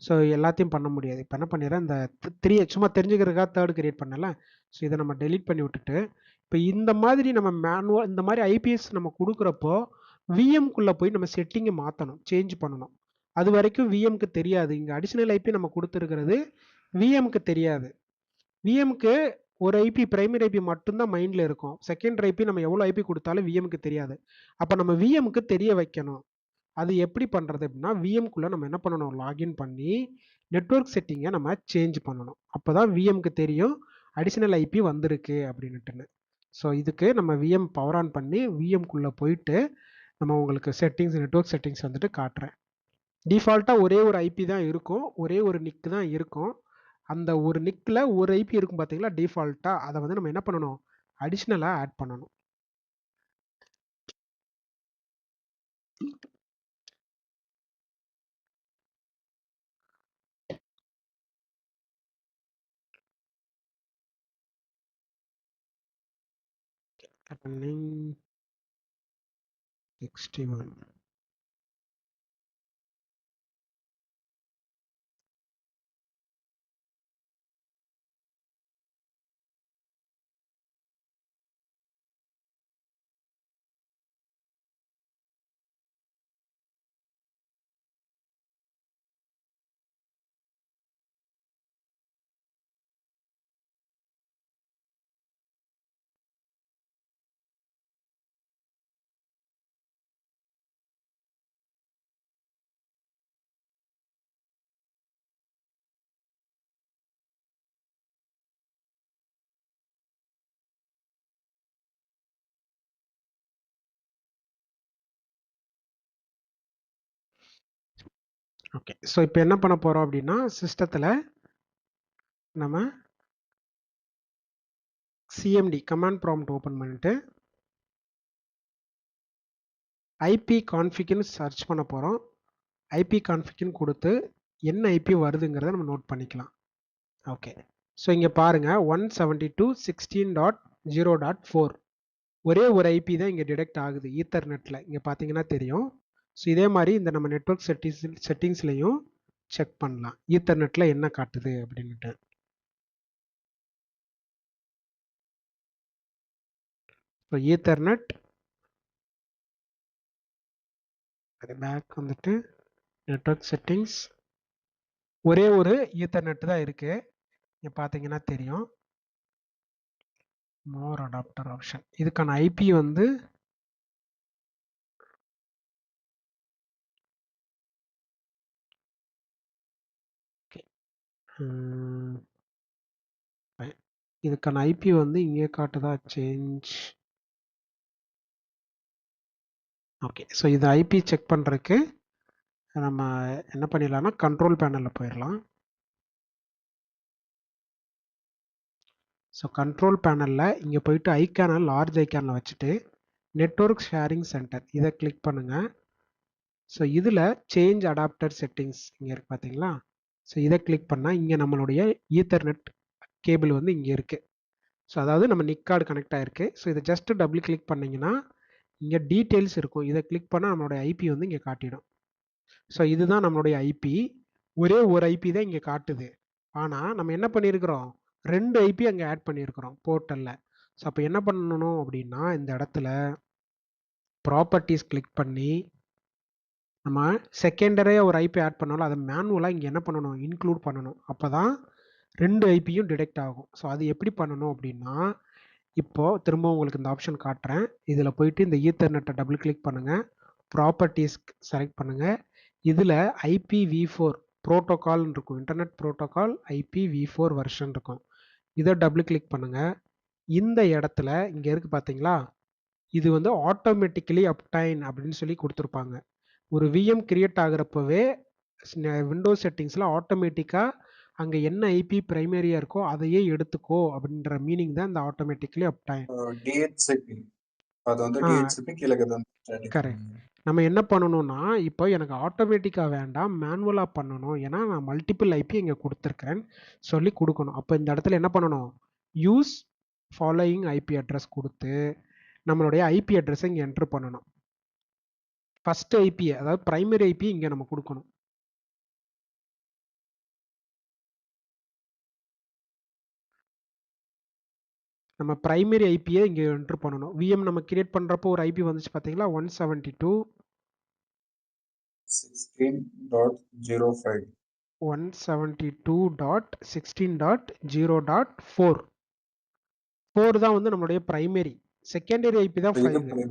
ஸோ எல்லாத்தையும் பண்ண முடியாது. இப்போ என்ன பண்ணிடுறேன், இந்த 3 சும்மா தெரிஞ்சுக்கிறதுக்காக தேர்ட் கிரியேட் பண்ணல. ஸோ இதை நம்ம டெலீட் பண்ணி விட்டுட்டு, இப்போ இந்த மாதிரி நம்ம மேனுவல் இந்த மாதிரி ஐபிஎஸ் நம்ம கொடுக்குறப்போ விஎம்குள்ளே போய் நம்ம செட்டிங்கை மாற்றணும், சேஞ்ச் பண்ணணும். அது வரைக்கும் விஎம்க்கு தெரியாது. இங்கே அடிஷ்னல் ஐபி நம்ம கொடுத்துருக்கிறது விஎம்க்கு தெரியாது. விஎம்க்கு ஒரு ஐபி பிரைமரி ஐபி மட்டும்தான் மைண்டில் இருக்கும். செகண்டரி ஐபி நம்ம எவ்வளோ ஐபி கொடுத்தாலும் விஎம்க்கு தெரியாது. அப்போ நம்ம விஎம்க்கு தெரிய வைக்கணும். அது எப்படி பண்ணுறது அப்படின்னா, விஎம்குள்ளே நம்ம என்ன பண்ணணும், லாகின் பண்ணி நெட்வொர்க் செட்டிங்கை நம்ம சேஞ்ச் பண்ணணும். அப்போ தான் விஎம்க்கு தெரியும் அடிஷ்னல் ஐபி வந்திருக்கு அப்படின்ட்டுன்னு. ஸோ இதுக்கு நம்ம விஎம் பவர் ஆன் பண்ணி விஎம்குள்ளே போயிட்டு நம்ம உங்களுக்கு செட்டிங்ஸ், நெட்வொர்க் செட்டிங்ஸ் வந்துட்டு காட்டுறேன். டிஃபால்ட்டாக ஒரே ஒரு ஐபி தான் இருக்கும், ஒரே ஒரு நிக் தான் இருக்கும். அந்த ஒரு நிக்கில் ஒரு ஐபி இருக்கும் பார்த்தீங்களா டிஃபால்ட்டாக, அதை வந்து நம்ம என்ன பண்ணணும், அடிஷ்னலாக ஆட் பண்ணணும். running 61. ஓகே, ஸோ இப்போ என்ன பண்ண போகிறோம் அப்படின்னா, சிஸ்டத்தில் நம்ம சிஎம்டி கமாண்ட் ப்ராம்ப்ட் ஓப்பன் பண்ணிட்டு ஐபி கான்ஃபிக்னு சர்ச் பண்ண போகிறோம். ஐபி கான்ஃபிக்னு கொடுத்து என்ன ஐபி வருதுங்கிறத நம்ம நோட் பண்ணிக்கலாம். ஓகே, ஸோ இங்கே பாருங்கள் 172.16.0.4 ஒரே ஒரு ஐபி தான் இங்கே டிடெக்ட் ஆகுது ஈத்தர்நெட்டில். இங்கே பார்த்தீங்கன்னா தெரியும். ஸோ இதே மாதிரி இந்த நம்ம நெட்வொர்க் செட்டிங்ஸ்லையும் செக் பண்ணலாம் ஈத்தர்நெட்டில் என்ன காட்டுது அப்படின்ட்டு. ஸோ ஈத்தர்நெட் பேக் வந்துட்டு நெட்வொர்க் செட்டிங்ஸ் ஒரே ஒரு ஈத்தர்நெட் தான் இருக்குது. இங்கே பார்த்தீங்கன்னா தெரியும். மோர் அடாப்டர் ஆப்ஷன், இதுக்கான ஐபி வந்து இதுக்கான ஐபி வந்து இங்கே காட்டுதா, சேஞ்ச். ஓகே, ஸோ இது ஐபி செக் பண்ணுறதுக்கு நம்ம என்ன பண்ணிடலாம்னா கண்ட்ரோல் பேனலில் போயிடலாம். ஸோ கண்ட்ரோல் பேனலில் இங்கே போயிட்டு ஐக்கானை லார்ஜ் ஐக்கானில் வச்சுட்டு நெட்வொர்க் ஷேரிங் சென்டர் இதை கிளிக் பண்ணுங்கள். ஸோ இதில் சேஞ்ச் அடாப்டர் செட்டிங்ஸ் இங்கே இருக்குது பார்த்தீங்களா. ஸோ இதை கிளிக் பண்ணால் இங்கே நம்மளுடைய ஈத்தர்நெட் கேபிள் வந்து இங்கே இருக்குது. ஸோ அதாவது நம்ம நிக் கார்டு கனெக்ட் ஆகிருக்கு. ஸோ இதை ஜஸ்ட்டு டபுள் கிளிக் பண்ணிங்கன்னா இங்கே டீட்டெயில்ஸ் இருக்கும். இதை கிளிக் பண்ணால் நம்மளுடைய ஐபி வந்து இங்கே காட்டிடும். ஸோ இதுதான் நம்மளுடைய ஐபி. ஒரே ஒரு ஐபி தான் இங்கே காட்டுது. ஆனால் நம்ம என்ன பண்ணியிருக்கிறோம், 2 ஐபி அங்கே ஆட் பண்ணியிருக்கிறோம் போர்ட்டலில். ஸோ அப்போ என்ன பண்ணணும் அப்படின்னா, இந்த இடத்துல ப்ராப்பர்ட்டிஸ் கிளிக் பண்ணி நம்ம செகண்டரியாக ஒரு ஐபி ஆட் பண்ணாலும் அதை மேனுவலாக இங்கே என்ன பண்ணணும், இன்க்ளூட் பண்ணணும். அப்போ தான் 2 ஐபியும் டிடெக்ட் ஆகும். ஸோ அது எப்படி பண்ணணும் அப்படின்னா, இப்போது திரும்ப உங்களுக்கு இந்த ஆப்ஷன் காட்டுறேன். இதில் போயிட்டு இந்த ஈத்தர்நெட்டை டபுள் கிளிக் பண்ணுங்கள், ப்ராப்பர்ட்டிஸ் செலக்ட் பண்ணுங்கள். இதில் IPv4 ப்ரோட்டோகால்னு இருக்கும், இன்டர்நெட் ப்ரோட்டோகால் IPv4 வெர்ஷன் இருக்கும். இதை டபுள் கிளிக் பண்ணுங்கள். இந்த இடத்துல இங்கே இருக்குது பார்த்தீங்களா, இது வந்து ஆட்டோமேட்டிக்கலி அப்டைன் அப்படின்னு சொல்லி கொடுத்துருப்பாங்க. ஒரு VM கிரியேட் ஆகிறப்பவே விண்டோஸ் செட்டிங்ஸில் ஆட்டோமேட்டிக்காக அங்கே என்ன ஐபி பிரைமரியாக இருக்கோ அதையே எடுத்துக்கோ அப்படின்ற மீனிங் தான் இந்த ஆட்டோமேட்டிக்கலி அப்டைன். டிஹெச்சிபி அது வந்து டிஹெச்சிபி கீழே கரெக்ட். நம்ம என்ன பண்ணணும்னா, இப்போ எனக்கு ஆட்டோமேட்டிக்காக வேண்டாம், மேனுவலாக பண்ணணும். ஏன்னா நான் மல்டிபிள் ஐபி இங்கே கொடுத்துருக்கேன் சொல்லி கொடுக்கணும். அப்போ இந்த இடத்துல என்ன பண்ணணும், யூஸ் ஃபாலோயிங் ஐபி அட்ரஸ் கொடுத்து நம்மளுடைய ஐபி அட்ரஸை இங்கே என்ட்ரு பண்ணணும். ஃபர்ஸ்ட் ஐபி, அதாவது பிரைமரி ஐபி இங்க நம்ம கொடுக்கணும். நம்ம பிரைமரி ஐபியை இங்க என்டர் பண்ணணும். விஎம் நம்ம கிரியேட் பண்றப்போ ஒரு ஐபி வந்துச்சு பாத்தீங்களா, 172.16.05. 172.16.0.4 4 தான் வந்து நம்மளுடைய பிரைமரி. செகண்டரி ஐபி தான் 5.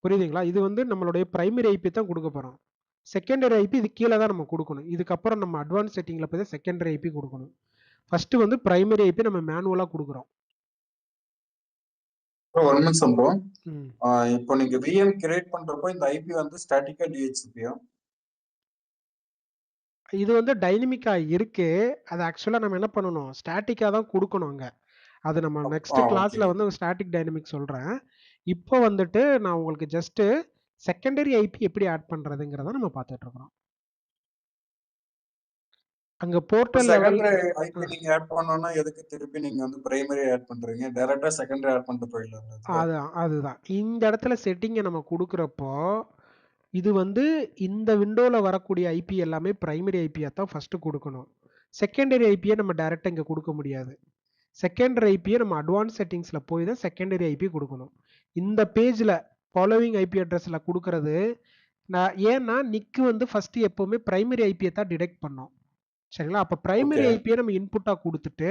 புரியுதுங்களா? இது வந்து நம்மளுடைய பிரைமரி ஐபி தான் கொடுக்க போறோம். செகண்டரி ஐபி இது கீழே தான் நம்ம கொடுக்கணும். இதுக்கப்புறம் நம்ம அட்வான்ஸ் செட்டிங்ல போய் தான் செகண்டரி ஐபி கொடுக்கணும். ஃபர்ஸ்ட் வந்து பிரைமரி ஐபி நம்ம மேனுவலா கொடுக்குறோம். ஒரு நிமிஷம் ப்ரோ. இப்போ நீங்க விஎம் கிரியேட் பண்றப்போ இந்த ஐபி வந்து ஸ்டாட்டிக்கா டிஹெச்சிபியா? இது வந்து டைனமிக்கா இருக்கு. அது ஆக்சுவலா நம்ம என்ன பண்ணணும், ஸ்டாட்டிக்கா தான் கொடுக்கணும் அங்க. அது நம்ம நெக்ஸ்ட் கிளாஸ்ல வந்து ஸ்டாட்டிக் டைனமிக் சொல்றேன். இப்போ வந்துட்டு நான் உங்களுக்கு ஜஸ்ட் செகண்டரி ஐபி எப்படி ஆட் பண்றதுங்கிறத நம்ம பார்த்துட்டு இருக்கோம். அங்க போர்ட்டல் லெவல் செகண்டரி ஐபி நீங்க ஆட் பண்ணனும்னா எதுக்கு திருப்பி நீங்க வந்து பிரைமரி ஆட் பண்றீங்க? டைரக்டா செகண்டரி ஆட் பண்ணிட்டு போயிடலாம். அதுதான் இந்த இடத்துல செட்டிங்கை நம்ம கொடுக்குறப்போ இது வந்து இந்த விண்டோல வரக்கூடிய ஐபி எல்லாமே பிரைமரி ஐபியா தான் ஃபர்ஸ்ட் கொடுக்கணும். செகண்டரி ஐபியை நம்ம டைரக்டா இங்க கொடுக்க முடியாது. செகண்டரி ஐபியை நம்ம அட்வான்ஸ் செட்டிங்ஸ்ல போய் தான் செகண்டரி ஐபி கொடுக்கணும். இந்த பேஜ்ல ஃபாலோவிங் ஐபி அட்ரஸ்ல கொடுக்கறது ஏன்னா நிக்கு வந்து ஃபர்ஸ்ட் எப்பவுமே பிரைமரி ஐபியை தான் டிடெக்ட் பண்ணோம். சரிங்களா? அப்ப பிரைமரி ஐபியை நம்ம இன்புட்டா கொடுத்துட்டு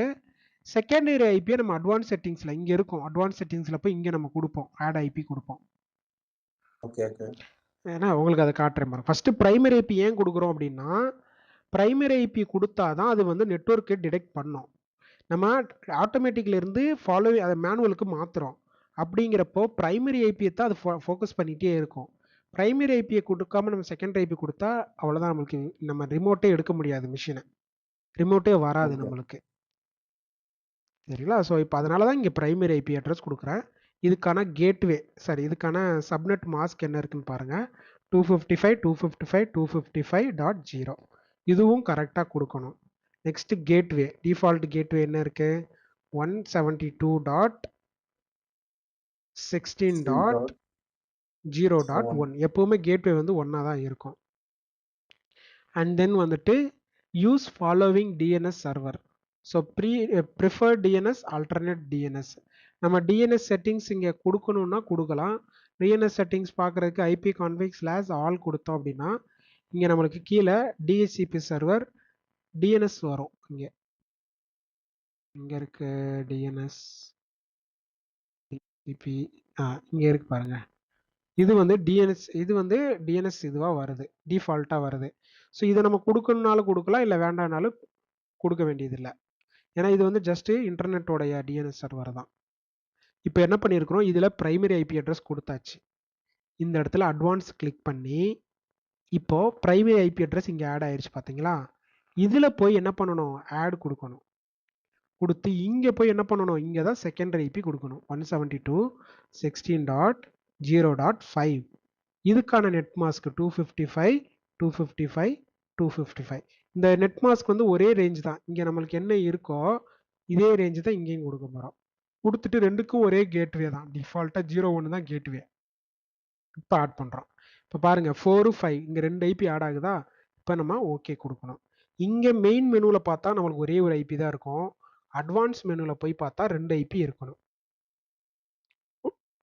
செகண்டரி ஐபியை நம்ம அட்வான்ஸ் செட்டிங்ஸ்ல இங்க இருக்கும். அட்வான்ஸ் செட்டிங்ஸ்ல போய் இங்க நம்ம கொடுப்போம், ஆட் ஐபி கொடுப்போம். ஏன்னா உங்களுக்கு அதை காட்டுறேன் பாருங்க. ஃபர்ஸ்ட் பிரைமரி ஐபி ஏன் கொடுக்குறோம் அப்படின்னா, பிரைமரி ஐபி கொடுத்தாதான் அது வந்து நெட்வொர்க்கை டிடெக்ட் பண்ணும். நம்ம ஆட்டோமேட்டிக்ல இருந்து ஃபாலோவிங் அதை மேனுவலுக்கு மாத்துறோம். அப்படிங்கிறப்போ பிரைமரி ஐபியை தான் அது ஃபோக்கஸ் பண்ணிட்டே இருக்கும். பிரைமரி ஐபியை கொடுக்காம நம்ம செகண்டரி ஐபி கொடுத்தா அவ்வளோதான், நம்மளுக்கு நம்ம ரிமோட்டே எடுக்க முடியாது, மிஷினை ரிமோட்டே வராது நம்மளுக்கு. சரிங்களா? ஸோ இப்போ அதனால தான் இங்கே பிரைமரி ஐபி அட்ரஸ் கொடுக்குறேன். இதுக்கான கேட்வே, சரி, இதுக்கான சப்நெட் மாஸ்க் என்ன இருக்குன்னு பாருங்க. 255.255.255.0 இதுவும் கரெக்டாக கொடுக்கணும். நெக்ஸ்ட் கேட்வே, டிஃபால்ட் கேட்வே என்ன இருக்கு, 172.16.0.1 எப்பவுமே கேட்வே வந்து ஒன்னா தான் இருக்கும். அண்ட் தென் வந்துட்டு use following DNS server. So preferred DNS, alternate DNS. நம்ம டிஎன்எஸ் செட்டிங்ஸ் இங்கே கொடுக்கணும்னா கொடுக்கலாம். டிஎன்எஸ் செட்டிங்ஸ் பார்க்குறதுக்கு ஐபி கான்ஃபிக் ஸ்லாஷ் ஆல் கொடுத்தோம் அப்படின்னா இங்கே நம்மளுக்கு கீழே டிஹெச்சிபி சர்வர் டிஎன்எஸ் வரும். இங்கே இருக்கு டிஎன்எஸ் டிபி, இங்கே இருக்கு பாருங்க. இது வந்து டிஎன்எஸ் இதுவாக வருது, டிஃபால்ட்டாக வருது. ஸோ இதை நம்ம கொடுக்கணுனாலும் கொடுக்கலாம், இல்லை வேண்டாம்னாலும் கொடுக்க வேண்டியதில்லை. ஏன்னா இது வந்து ஜஸ்ட் இன்டர்நெட்டோடைய டிஎன்எஸ் சர்வர் தான். இப்போ என்ன பண்ணியிருக்கிறோம், இதில் பிரைமரி ஐபி அட்ரஸ் கொடுத்தாச்சு. இந்த இடத்துல அட்வான்ஸ் கிளிக் பண்ணி இப்போ பிரைமரி ஐபி அட்ரஸ் இங்கே ஆட் ஆயிடுச்சு பார்த்தீங்களா? இதில் போய் என்ன பண்ணணும், ஆட் கொடுக்கணும். கொடுத்து இங்கே போய் என்ன பண்ணணும், இங்கே தான் செகண்டரி ஐபி கொடுக்கணும். 172.16.0.5 இதுக்கான நெட் மாஸ்க் 255.255.255. இந்த நெட் மாஸ்க் வந்து ஒரே ரேஞ்ச் தான். இங்கே நம்மளுக்கு என்ன இருக்கோ இதே ரேஞ்சு தான் இங்கேயும் கொடுக்க போகிறோம். கொடுத்துட்டு ரெண்டுக்கும் ஒரே கேட்வே தான், டிஃபால்ட்டாக 0.1 தான் கேட்வே. இப்போ ஆட் பண்ணுறோம். இப்போ பாருங்க 4, 5 இங்கே 2 ஐபி ஆட் ஆகுதா? இப்போ நம்ம ஓகே கொடுக்கணும். இங்கே மெயின் மெனுவில் பார்த்தா நம்மளுக்கு ஒரே ஒரு ஐபி தான் இருக்கும். அட்வான்ஸ் மெனுவில் போய் பார்த்தா 2 ஐபி இருக்கணும்.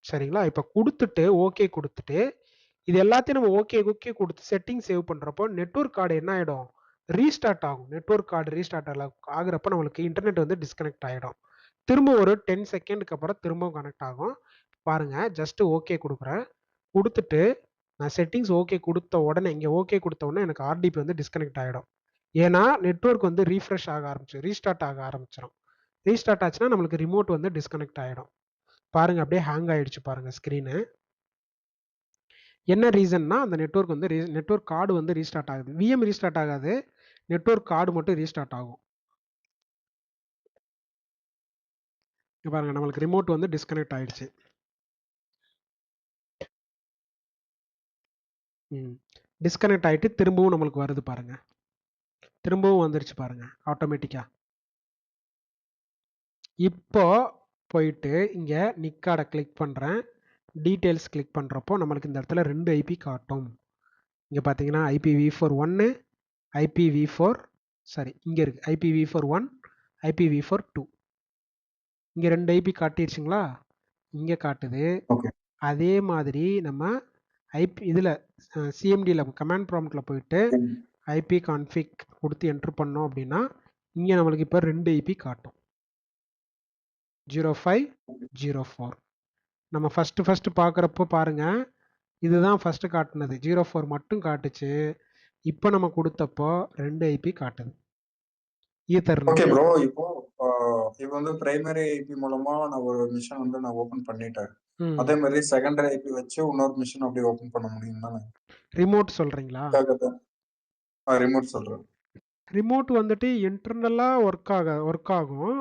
சரிங்களா? இப்போ கொடுத்துட்டு ஓகே கொடுத்துட்டு இது எல்லாத்தையும் நம்ம ஓகே கொடுத்து செட்டிங் சேவ் பண்ணுறப்போ நெட்வொர்க் கார்டு என்ன ஆகிடும், ரீஸ்டார்ட் ஆகும். நெட்வொர்க் கார்டு ரீஸ்டார்ட் ஆகுறப்போ நம்மளுக்கு இன்டர்நெட் வந்து டிஸ்கனெக்ட் ஆகிடும். திரும்ப ஒரு 10 செகண்டுக்கு அப்புறம் திரும்பவும் கனெக்ட் ஆகும். பாருங்க, ஜஸ்ட் ஓகே கொடுக்குறேன். கொடுத்துட்டு நான் செட்டிங்ஸ் ஓகே கொடுத்த உடனே இங்கே ஓகே கொடுத்த உடனே எனக்கு ஆர்டிபி வந்து டிஸ்கனெக்ட் ஆகிடும். ஏன்னா நெட்வொர்க் வந்து ரீஃப்ரெஷ் ஆக ரீஸ்டார்ட் ஆக ஆரம்பிச்சிடும். ரீஸ்டார்ட் ஆச்சுன்னா நம்மளுக்கு ரிமோட் வந்து டிஸ்கனெக்ட் ஆகிடும். பாருங்க அப்படியே ஹேங் ஆயிடுச்சு பாருங்க ஸ்க்ரீனு. என்ன ரீசன்னா அந்த நெட்வொர்க் வந்து நெட்வொர்க் கார்டு வந்து ரீஸ்டார்ட் ஆகுது. விஎம் ரீஸ்டார்ட் ஆகாது, நெட்வொர்க் கார்டு மட்டும் ரீஸ்டார்ட் ஆகும். பாருங்க நம்மளுக்கு ரிமோட் வந்து டிஸ்கனெக்ட் ஆயிடுச்சு. டிஸ்கனெக்ட் ஆயிட்டு திரும்பவும் நம்மளுக்கு வருது பாருங்க, திரும்பவும் வந்துருச்சு பாருங்க ஆட்டோமேட்டிக்கா. இப்போ போயிட்டு இங்க நிக்காட கிளிக் பண்றேன். டீட்டெயில்ஸ் கிளிக் பண்ணுறப்போ நம்மளுக்கு இந்த இடத்துல 2 ஐபி காட்டும். இங்கே பார்த்தீங்கன்னா IPv4 1, IPv4 சாரி இங்கே இருக்குது IPv4 1, IPv4 2. இங்கே 2 ஐபி காட்டிடுச்சுங்களா? இங்கே காட்டுது. ஓகே அதே மாதிரி நம்ம இதில் சிஎம்டியில் கமாண்ட் ப்ராம்ப்டில் போயிட்டு ஐபி கான்ஃபிக் கொடுத்து என்ட்ரு பண்ணோம் அப்படின்னா இங்கே நம்மளுக்கு இப்போ 2 ஐபி காட்டும், 0504. நம்ம ஃபஸ்ட்டு பார்க்குறப்போ பாருங்கள், இதுதான் ஃபஸ்ட்டு காட்டுனது 04 மட்டும் காட்டுச்சு. இப்போ நம்ம கொடுத்தப்போ 2 ஐபி காட்டுது. Okay ethernet. ப்ரோ. இப்போ வந்து பிரைமரி ஐபி மூலமா நான் ஒரு மிஷன் வந்து நான் ஓபன் பண்ணிட்டேன். அதே மாதிரி செகண்டரி ஐபி வச்சு இன்னொரு மிஷன் அப்படியே ஓபன் பண்ண முடியும் தானே? ரிமோட் சொல்கிறீங்களா? ரிமோட் சொல்றேன். ரிமோட் வந்துட்டு இன்டர்னலாக ஒர்க் ஆகும்.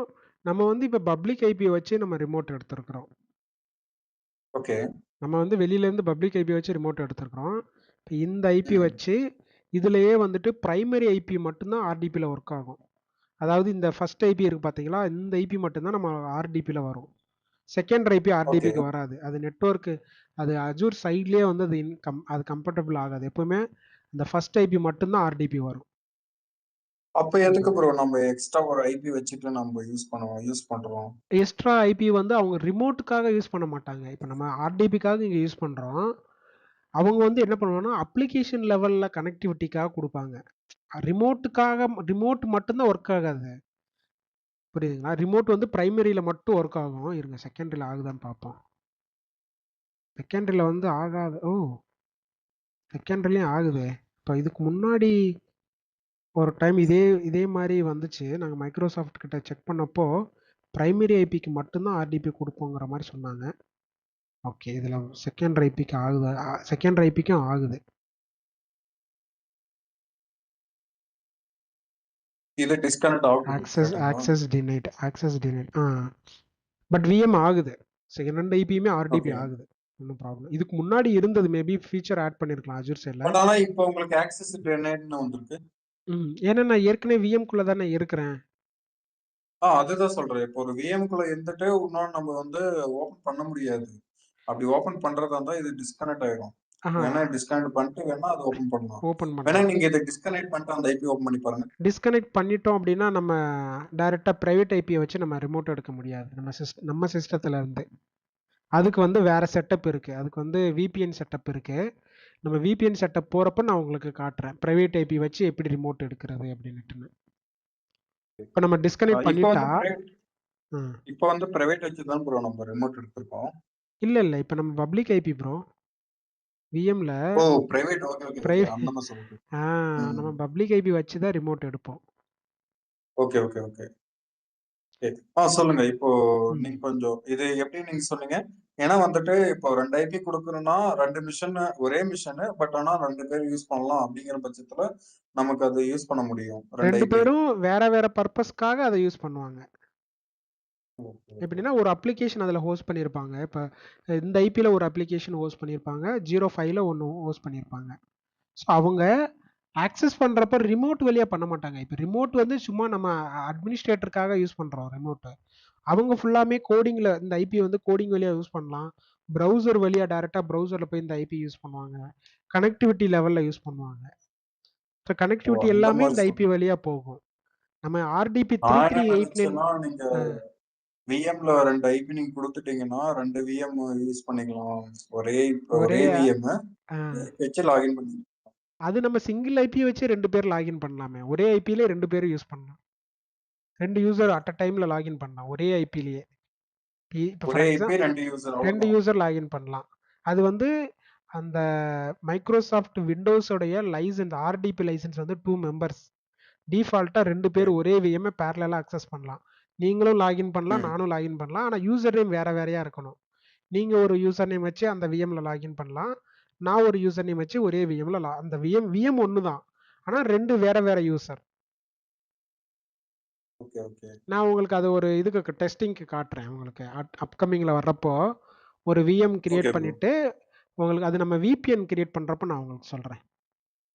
நம்ம வந்து இப்போ பப்ளிக் ஐபி வச்சு நம்ம ரிமோட் எடுத்துருக்குறோம். ஓகே நம்ம வந்து வெளியிலேருந்து பப்ளிக் ஐபி வச்சு ரிமோட் எடுத்துருக்குறோம். இப்போ இந்த ஐபி வச்சு இதுலேயே வந்துட்டு பிரைமரி ஐபி மட்டும்தான் ஆர்டிபியில் ஒர்க் ஆகும். அதாவது இந்த ஃபர்ஸ்ட் ஐபி இருக்குது பார்த்தீங்களா, இந்த ஐபி மட்டும்தான் நம்ம ஆர்டிபியில் வரும். செகண்ட் ஐபி ஆர்டிபிக்கு வராது. அது நெட்வொர்க்கு, அது அஜூர் சைட்லேயே வந்து அது கம்ஃபர்டபுள் ஆகாது. எப்பவுமே அந்த ஃபர்ஸ்ட் ஐபி மட்டும்தான் ஆர்டிபி வரும். அப்ப எதுக்கு ப்ரோ நம்ம எக்ஸ்ட்ரா ஒரு ஐபி வச்சுட்டு நம்ம யூஸ் பண்றோம்? எக்ஸ்ட்ரா ஐபி வந்து அவங்க ரிமோட்டுக்காக யூஸ் பண்ண மாட்டாங்க. இப்போ நம்ம ஆர்டிபிக்காக இங்கே யூஸ் பண்ணுறோம். அவங்க வந்து என்ன பண்ணுவாங்கன்னா அப்ளிகேஷன் லெவலில் கனெக்டிவிட்டிக்காக கொடுப்பாங்க. ரிமோட் மட்டும்தான் ஒர்க் ஆகாது. புரியுதுங்களா? ரிமோட் வந்து பிரைமரியில் மட்டும் ஒர்க் ஆகும். இருங்க செகண்டரியில் ஆகுதான்னு பார்ப்போம். செகண்டரியில் வந்து ஆகாது. செகண்டரிலையும் ஆகுது. இப்போ இதுக்கு முன்னாடி ஒரு டைம் இதே மாதிரி வந்துச்சு. நாங்கள் மைக்ரோசாஃப்ட் கிட்ட செக் பண்ணப்போ பிரைமரி ஐபிக்கு மட்டும்தான் ஆர்டிபி கொடுப்போங்கிற மாதிரி சொன்னாங்க. ஓகே, இதில் செகண்டரி ஐபிக்கு ஆகுது, செகண்டரி ஐபிக்கும் ஆகுது. இது டிஸ்கனெக்ட் ஆகுது. Access denied. பட் விஎம் ஆகுது. செகண்ட் ஐபியுமே ஆர்டிபி ஆகுது. ஒன்றும் ப்ராப்ளம். இதுக்கு முன்னாடி இருந்தது, மேபி ஃபீச்சர் ஆட் பண்ணியிருக்கலாம் அஜூர் சைடில். ஆனா இப்போ உங்களுக்கு ஆக்சஸ் டினைட்னு வந்திருக்கு. ஏன்னா நான் ஏற்கனவே விஎம்குள்ள தானே இருக்கிறேன். அதுதான் சொல்றேன். இப்போ ஒரு விஎம்குள்ள இருந்துட்டு இன்னொரு நம்ம வந்து ஓபன் பண்ண முடியாது. அப்படி ஓபன் பண்றதா இருந்தா இது டிஸ்கனெக்ட் ஆயிடும். வேணா டிஸ்கனெக்ட் பண்ணிட்டு வேணா அது ஓபன் பண்ணலாம். வேணா நீங்க இதை டிஸ்கனெக்ட் பண்ணிட்டு அந்த ஐபி ஓபன் பண்ணி பாருங்க. டிஸ்கனெக்ட் பண்ணிட்டோம் அப்படின்னா நம்ம டைரெக்டாக ப்ரைவேட் ஐபியை வச்சு நம்ம ரிமோட் எடுக்க முடியாது நம்ம சிஸ்டத்தில் இருந்து. அதுக்கு வந்து வேறு செட்டப் இருக்குது. அதுக்கு வந்து விபிஎன் செட்டப் இருக்குது. நம்ம விபிஎன் செட்டப் போகிறப்ப நான் உங்களுக்கு காட்டுறேன் ப்ரைவேட் ஐபி வச்சு எப்படி ரிமோட் எடுக்கிறது அப்படின்னுட்டுன்னு. இப்போ நம்ம டிஸ்கனெக்ட் பண்ணிட்டா இப்போ வந்து பிரைவேட் வச்சு தான் ப்ரோ நம்ம ரிமோட் எடுத்துருக்கோம். இல்லை இப்போ நம்ம பப்ளிக் ஐபி ப்ரோ. விஎம்ல பிரைவேட். நம்ம பப்ளிக் ஐபி வச்சு தான் ரிமோட் எடுப்போம். ஓகே சொல்லுங்க. இப்போ நீங்க கொஞ்சம் இது எப்படி நீங்க சொன்னீங்க? ஏன்னா வந்துட்டு இப்போ 2 ஐபி கொடுக்கணும்னா 2 மிஷன் ஒரே மிஷன், பட் ஆனா 2 பேர் யூஸ் பண்ணலாம் அப்படிங்கிற பட்சத்துல நமக்கு அது யூஸ் பண்ண முடியும். 2 பேரும் வேற பர்பஸ்க்காக அதை யூஸ் பண்ணுவாங்க. எப்படின்னா ஒரு அப்ளிகேஷன் அதில் ஹோஸ்ட் பண்ணியிருப்பாங்க. இப்போ இந்த ஐபியில் ஒரு அப்ளிகேஷன் ஹோஸ்ட் பண்ணியிருப்பாங்க, 05ல் ஒன்று ஹோஸ்ட் பண்ணியிருப்பாங்க. ஸோ அவங்க ஆக்சஸ் பண்ணுறப்ப ரிமோட் வழியாக பண்ண மாட்டாங்க. இப்போ ரிமோட் வந்து சும்மா நம்ம அட்மினிஸ்ட்ரேட்டருக்காக யூஸ் பண்ணுறோம் ரிமோட்டு. அவங்க ஃபுல்லாமே கோடிங்கில் இந்த ஐபி வந்து கோடிங் வழியாக யூஸ் பண்ணலாம். ப்ரௌசர் வழியாக டேரெக்டாக ப்ரௌசரில் போய் இந்த ஐபி யூஸ் பண்ணுவாங்க. கனெக்டிவிட்டி லெவலில் யூஸ் பண்ணுவாங்க. ஸோ கனெக்டிவிட்டி எல்லாமே இந்த ஐபி வழியாக போகும். நம்ம ஆர்டிபி 3389 விஎம்ல 2 ஐபி நீங்க கொடுத்துட்டீங்கன்னா 2 விஎம் யூஸ் பண்ணிக்கலாம். ஒரே விஎம் வச்சு லாகின் பண்ணி. அது நம்ம சிங்கிள் ஐபி வச்சு 2 பேர் லாகின் பண்ணலாமே. ஒரே ஐபியிலே 2 பேர் யூஸ் பண்ணலாம். 2 யூசர் அட் அ டைம்ல லாகின் பண்ணலாம் ஒரே ஐபிலேயே. இப்போ ஃபார் எக்ஸாம்பிள் 2 யூசர் லாகின் பண்ணலாம். அது வந்து அந்த மைக்ரோசாஃப்ட் விண்டோஸோடைய லைசன்ஸ், ஆர்டிபி லைசன்ஸ் வந்து 2 மெம்பர்ஸ். டிஃபால்ட்டா 2 பேர் ஒரே விஎம் பேரலலா அக்சஸ் பண்ணலாம். நீங்களும் லாகின் பண்ணலாம், நானும் லாகின் பண்ணலாம். ஆனால் யூசர் நேம் வேறையா இருக்கணும். நீங்க ஒரு யூசர் நேம் வச்சு அந்த விஎம்ல லாகின் பண்ணலாம். நான் ஒரு யூசர் நேம் வச்சு ஒரே விஎம்ல அந்த விஎம் ஒன்று தான், ஆனால் 2 வேற யூசர். நான் உங்களுக்கு அது ஒரு இதுக்கு டெஸ்டிங்க்கு காட்டுறேன். உங்களுக்கு அப்கமிங்ல வர்றப்போ ஒரு விஎம் கிரியேட் பண்ணிட்டு உங்களுக்கு அது நம்ம விபிஎன் கிரியேட் பண்றப்போ நான் உங்களுக்கு சொல்றேன்.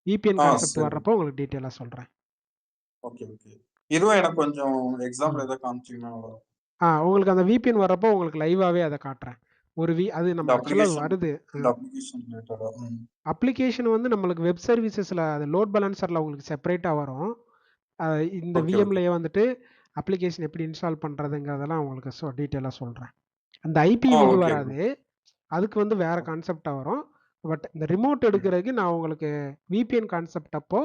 விபிஎன் கான்செப்ட் வர்றப்போ உங்களுக்கு டீட்டெயிலாக சொல்றேன். இதுவும் எனக்கு கொஞ்சம் எக்ஸாம்பிள் ஏதாவது காமிச்சீங்கன்னா உங்களுக்கு அந்த விபிஎன் வரப்போ உங்களுக்கு லைவாவே அதை காட்டுறேன். அது இந்த நம்ம ஆக்சுவலா அப்ளிகேஷன் வருது. இந்த அப்ளிகேஷன் ரிலேட்டடா. அப்ளிகேஷன் வந்து நம்மளுக்கு வெப் சர்வீசஸ்ல அது லோட் பேலன்சர்ல உங்களுக்கு செப்பரேட்டா வரும். இந்த ஓகே, ஓகே. விஎம்லயே வந்துட்டு அப்ளிகேஷன் எப்படி இன்ஸ்டால் பண்றதுங்கிறதெல்லாம் உங்களுக்கு டீட்டெயிலா சொல்றேன். அந்த ஐபி இது ஓகே ப்ரோ. வராது. அதுக்கு வந்து வேற கான்செப்டா வரும். பட் இந்த ரிமோட் எடுக்கிறதுக்கு நான் உங்களுக்கு விபிஎன் கான்செப்ட் அப்போ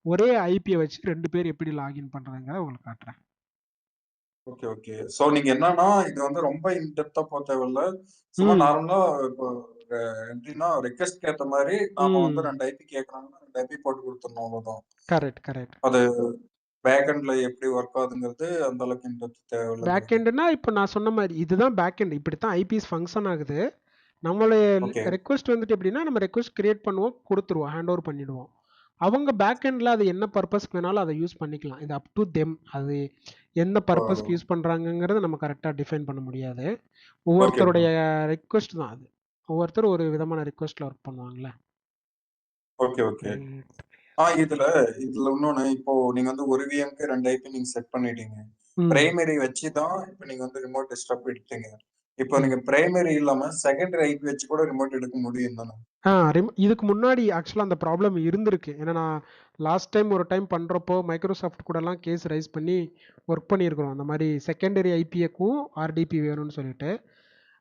ஒரே ஐபியை வச்சு 2 பேர் எப்படி லாகின் பண்றதுங்கிறத உங்களுக்கு காட்டுறேன். Okay, okay. சோ நீங்க என்னன்னா, இது வந்து ரொம்ப இன் டெப்த்தா போ தேவையில்ல. சும்மா ம். நார்மலா இப்போ எப்படின்னா ரெக்வெஸ்ட்க்கு ஏத்த மாரி நாம வந்து ம். 2 ஐபி கேட்கறாங்கன்னா 2 ஐபி போட்டு குடுத்துடணும் அவ்வளவுதான். Correct, correct. அது பேக் எண்ட்ல எப்படி ஒர்க் ஆகுதுங்கிறது அந்த அளவுக்கு இன் டெப்த் பேக் தேவையில்லைங்கிறீங்க. எண்டுனா இப்போ நான் சொன்ன மாதிரி இதுதான் பேக் எண்ட். இப்படித்தான் ஐபிஎஸ் ஃபங்க்ஷன் ஆகுது. நம்மளுடைய ஓகே. ரெக்வெஸ்ட் வந்துட்டு எப்படின்னா நம்ம ரெக்வெஸ்ட் கிரியேட் பண்ணுவோம், கொடுத்துருவோம், ஹேண்ட் ஓவர் பண்ணிடுவோம். அவங்க பேக் எண்ட்ல அது என்ன பர்பஸ்க்கு வேணாலும் அதை யூஸ் பண்ணிக்கலாம். இது அப் டு தெம். அது எந்த பர்பஸ்க்கு யூஸ் பண்றாங்கங்கிறத நம்ம கரெக்டாக டிஃபைன் பண்ண முடியாது. Okay bro. ஒவ்வொருத்தருடைய ரெக்வெஸ்ட் தான் அது. ஒவ்வொருத்தரும் ஒரு விதமான ரெக்வெஸ்ட்ல ஒர்க் பண்ணுவாங்கல்ல. Okay, okay. ரைட். இதுல இதுல இன்னொன்னு இப்போ நீங்க வந்து ஒரு விஎம்க்கு 2 ஐபி நீங்க செட் பண்ணிட்டீங்க. ம். பிரைமரி வச்சு தான் இப்போ நீங்க வந்து ரிமோட் டெஸ்க்டாப் எடுத்தீங்க. இப்போ ம். நீங்க பிரைமரி இல்லாம செகண்டரி ஐபி வச்சு கூட ரிமோட் எடுக்க முடியும் தானே? இதுக்கு முன்னாடி ஆக்சுவலா அந்த ப்ராப்ளம் இருந்திருக்கு. ஏன்னா நான் லாஸ்ட் டைம் ஒரு டைம் பண்றப்போ மைக்ரோசாஃப்ட் கூடலாம் கேஸ் ரைஸ் பண்ணி ஒர்க் பண்ணியிருக்கிறோம். அந்த மாதிரி செகண்டரி ஐபிஏக்கும் ஆர்டிபி வேணும்னு சொல்லிட்டு.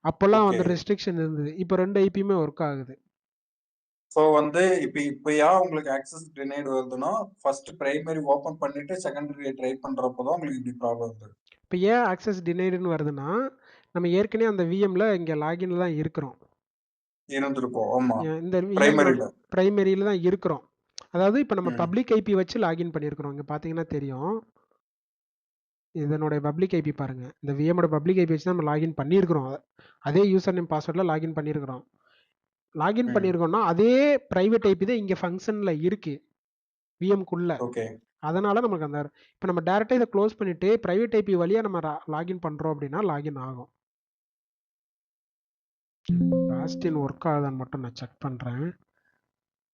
அப்போல்லாம் ஓகே. வந்து ரெஸ்ட்ரிக்ஷன் இருந்தது. இப்போ 2 ஐபியுமே ஒர்க் ஆகுது. சோ வந்து இப்பயா உங்களுக்கு ஆக்சஸ் டினைட் வருதுன்னா, ஃபர்ஸ்ட் பிரைமரி ஓபன் பண்ணிட்டு செகண்டரி ட்ரை பண்றப்போ தான் உங்களுக்கு இப்படி ப்ராப்ளம் வருது. இப்போ ஏன் ஆக்சஸ் டினைடுன்னு வருதுன்னா, நம்ம ஏற்கனவே அந்த விஎம்ல இங்க லாகின்ல தான் இருக்கிறோம். இருந்திருக்கும். ஆமா. இந்த விஎம் பிரைமரில. பிரைமரியில தான் இருக்கிறோம். அதாவது இப்போ நம்ம ம். பப்ளிக் ஐபி வச்சு லாகின் பண்ணியிருக்கிறோம். இங்க பார்த்தீங்கன்னா தெரியும். இதனுடைய பப்ளிக் ஐபி பாருங்க. இந்த விஎம்மோட பப்ளிக் ஐபி வச்சு தான் நம்ம லாகின் பண்ணியிருக்கிறோம். அதே யூசர் நேம் பாஸ்வேர்டில் லாகின் பண்ணியிருக்கிறோம். லாகின் ம். பண்ணியிருக்கோம்னா அதே பிரைவேட் ஐபி தான் இங்கே ஃபங்க்ஷனில் இருக்கு விஎம்குள்ள. ஓகே. அதனால நமக்கு அந்த இப்போ நம்ம டேரெக்டாக இதை க்ளோஸ் பண்ணிட்டு பிரைவேட் ஐபி வழியாக நம்ம லாகின் பண்ணுறோம் அப்படின்னா லாகின் ஆகும். பாஸ்டின் ஒர்க் ஆகுதான்னு மட்டும் நான் செக் பண்ணுறேன்.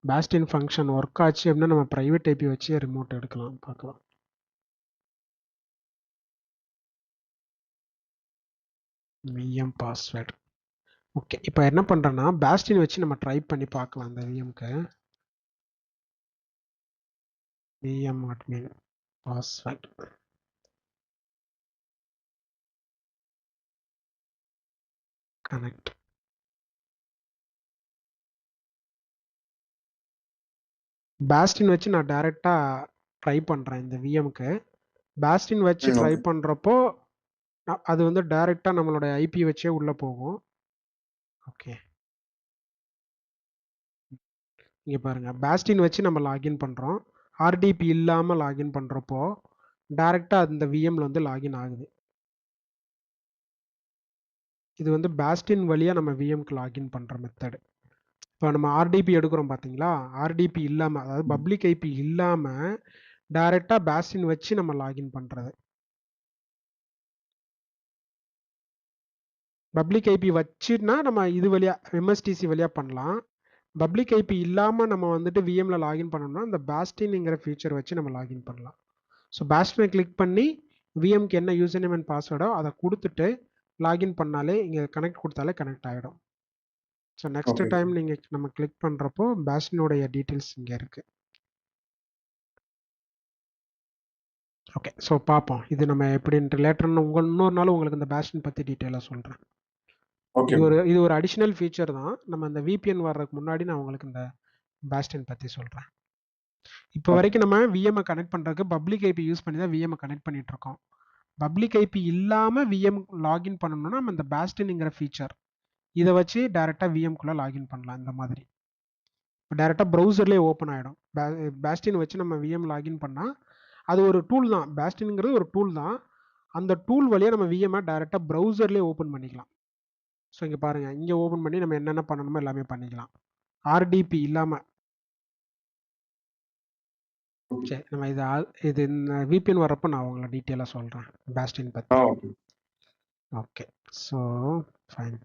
பாஸ்டின் ஃபங்க்ஷன் ஒர்க் ஆச்சு அப்படின்னா நம்ம பிரைவேட் ஐபி வச்சு ரிமோட் எடுக்கலாம், பார்க்கலாம். VM password. ஓகே, இப்போ என்ன பண்ணுறேன்னா பாஸ்டின் வச்சு நம்ம ட்ரை பண்ணி பார்க்கலாம் அந்த விஎம்க்கு. VM admin password connect. Bastion வச்சு நான் டைரெக்டாக ட்ரை பண்ணுறேன் இந்த விஎம்க்கு. பாஸ்டின் வச்சு ட்ரை ஓகே. பண்ணுறப்போ அது வந்து டைரெக்டாக நம்மளோட ஐபி வச்சே உள்ளே போகும். ஓகே, இங்கே பாருங்கள், பாஸ்டின் வச்சு நம்ம லாகின் பண்ணுறோம். ஆர்டிபி இல்லாமல் லாகின் பண்ணுறப்போ டைரெக்டாக அந்த விஎம்ல வந்து லாகின் ஆகுது. இது வந்து பாஸ்டின் வழியாக நம்ம விஎம்க்கு லாகின் பண்ணுற மெத்தடு. இப்போ நம்ம ஆர்டிபி எடுக்கிறோம் பார்த்தீங்களா, ஆர்டிபி இல்லாமல், அதாவது பப்ளிக் ஐபி இல்லாமல் டைரெக்டாக பாஸ்டின் வச்சு நம்ம லாகின் பண்ணுறது. பப்ளிக் ஐபி வச்சுன்னா நம்ம இது வழியாக எம்எஸ்டிசி வழியாக பண்ணலாம். பப்ளிக் ஐபி இல்லாமல் நம்ம வந்துட்டு விஎம்ல லாகின் பண்ணோம்னா இந்த பாஸ்டின்ங்கிற ஃபீச்சர் வச்சு நம்ம லாகின் பண்ணலாம். ஸோ பாஸ்டினை கிளிக் பண்ணி விஎம்க்கு என்ன யூசர் நேம் அண்ட் பாஸ்வேர்டோ அதை கொடுத்துட்டு லாகின் பண்ணாலே இங்கே கனெக்ட் கொடுத்தாலே கனெக்ட் ஆகிடும். So next okay. டைம் நீங்கள் நம்ம கிளிக் பண்ணுறப்போ பாஸ்டினுடைய டீட்டெயில்ஸ் இங்கே இருக்குது. ஓகே, ஸோ பார்ப்போம் இது நம்ம எப்படின்ட்டு லேட்டர்னு இன்னொரு நாள் உங்களுக்கு இந்த பாஸ்டின் பற்றி டீட்டெயிலாக சொல்கிறேன். ஓகே. இது ஒரு அடிஷ்னல் ஃபீச்சர் தான். நம்ம இந்த விபிஎன் வர்றதுக்கு முன்னாடி நான் உங்களுக்கு இந்த பாஸ்டின் பற்றி சொல்கிறேன். இப்போ ஓகே. வரைக்கும் நம்ம விஎம்ஐ கனெக்ட் பண்ணுறதுக்கு பப்ளிக் ஐபி யூஸ் பண்ணி தான் விஎம்ஐ கனெக்ட் பண்ணிட்டு இருக்கோம். பப்ளிக் ஐபி இல்லாமல் விஎம் லாகின் பண்ணணும்னா நம்ம இந்த பாஸ்டின்ங்கிற ஃபீச்சர் இதை வச்சு டைரெக்டாக விஎம்குள்ளே லாகின் பண்ணலாம். இந்த மாதிரி இப்போ டைரெக்டாக ப்ரௌசர்லேயே ஓப்பன் ஆகிடும். பாஸ்டின் வச்சு நம்ம விஎம் லாகின் பண்ணால் அது ஒரு டூல் தான். பாஸ்டின்ங்கிறது ஒரு டூல் தான். அந்த டூல் வழியாக நம்ம விஎம்ஐ டைரெக்டாக ப்ரௌசர்லேயே ஓப்பன் பண்ணிக்கலாம். ஸோ இங்கே பாருங்கள், இங்கே ஓப்பன் பண்ணி நம்ம என்னென்ன பண்ணணுமோ எல்லாமே பண்ணிக்கலாம் ஆர்டிபி இல்லாமல். சரி, நம்ம இது விபிஎன் வர்றப்போ நான் உங்களை டீட்டெயிலாக சொல்கிறேன் பாஸ்டின் பற்றி. ஓகே. Okay, so fine.